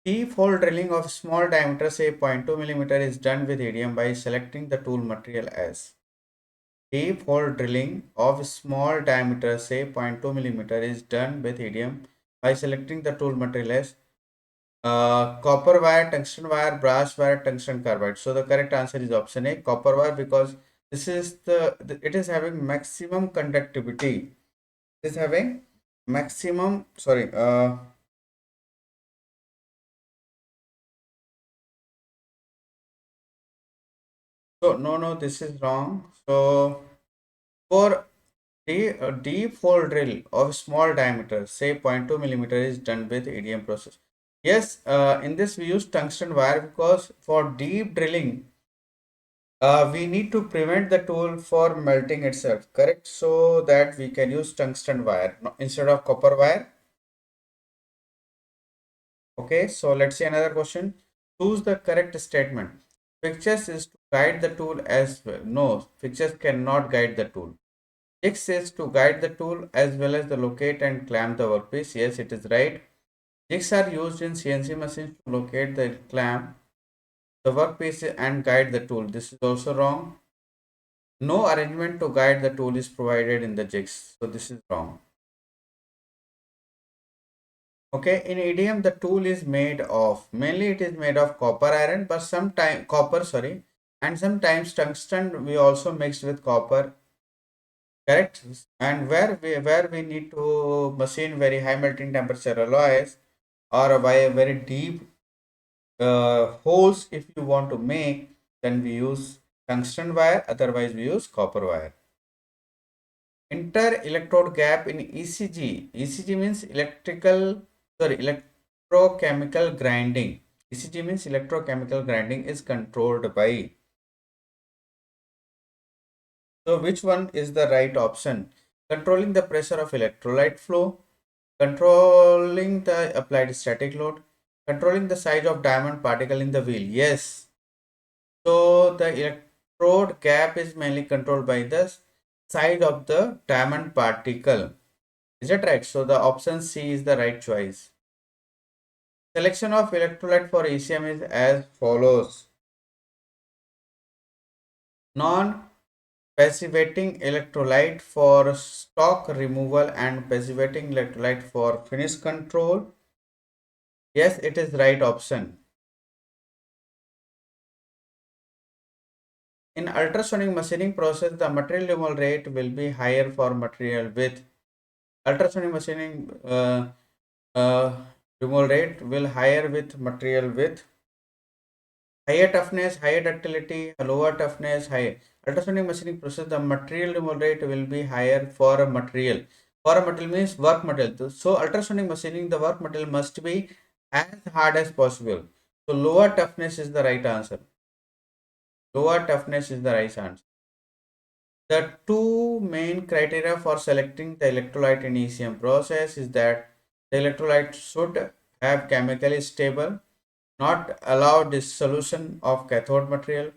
Deep hole drilling of small diameter, say 0.2 millimeter, is done with EDM by selecting the tool material as. Deep hole drilling of small diameter, say 0.2 millimeter, is done with EDM by selecting the tool material as copper wire, tungsten wire, brass wire, tungsten carbide. So the correct answer is option A, copper wire, because this is it is having maximum conductivity. It is having maximum, sorry, So no, this is wrong. So for a deep hole drill of small diameter, say 0.2 millimeter, is done with EDM process. Yes, in this we use tungsten wire because for deep drilling, we need to prevent the tool for melting itself, correct? So that we can use tungsten wire instead of copper wire. Okay, so let's see another question. Choose the correct statement. Fixtures is to guide the tool as well. No, fixtures cannot guide the tool. Jigs is to guide the tool as well as the locate and clamp the workpiece. Yes, it is right. Jigs are used in CNC machines to locate the clamp, the workpiece and guide the tool. This is also wrong. No arrangement to guide the tool is provided in the jigs. So this is wrong. Okay, in EDM the tool is made of, mainly it is made of copper iron, but sometimes copper, sorry, and sometimes tungsten we also mix with copper, correct? And where we need to machine very high melting temperature alloys or by very deep holes if you want to make, then we use tungsten wire, otherwise we use copper wire. Inter-electrode gap in ECG. ECG means electrochemical grinding. ECG means electrochemical grinding is controlled by. So which one is the right option? Controlling the pressure of electrolyte flow, controlling the applied static load, controlling the size of diamond particle in the wheel. Yes. So the electrode gap is mainly controlled by the size of the diamond particle. Is that right? So the option C is the right choice. Selection of electrolyte for ECM is as follows. Non-passivating electrolyte for stock removal and passivating electrolyte for finish control. Yes, it is right option. In ultrasonic machining process, the material removal rate will be higher for material with ultrasonic machining uh, removal rate will higher with material with higher toughness, higher ductility, lower toughness, high ultrasonic machining process. The material removal rate will be higher for a material. For a material means work material. So ultrasonic machining, the work material must be as hard as possible. So lower toughness is the right answer. Lower toughness is the right answer. The two main criteria for selecting the electrolyte in ECM process is that the electrolyte should have chemically stable, not allow dissolution of cathode material,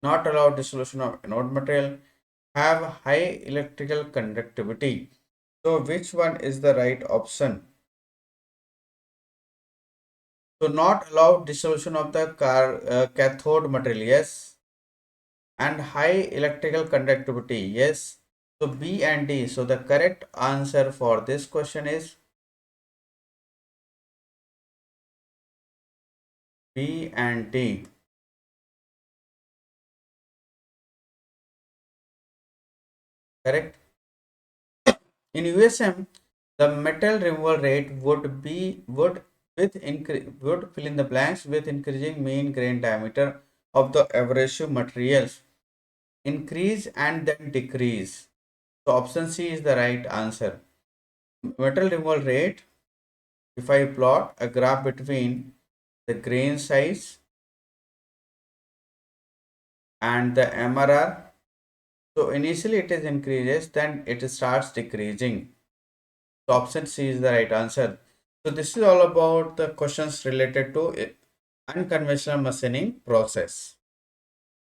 not allow dissolution of anode material, have high electrical conductivity. So which one is the right option? So not allow dissolution of the cathode material, yes, and high electrical conductivity, yes. So B and D. So the correct answer for this question is B and D. Correct. In USM, the metal removal rate would fill in the blanks with increasing mean grain diameter of the abrasive materials. Increase and then decrease. So option C is the right answer. Metal removal rate, if I plot a graph between the grain size and the MRR, so initially it is increases, then it starts decreasing. So option C is the right answer. So this is all about the questions related to unconventional machining process.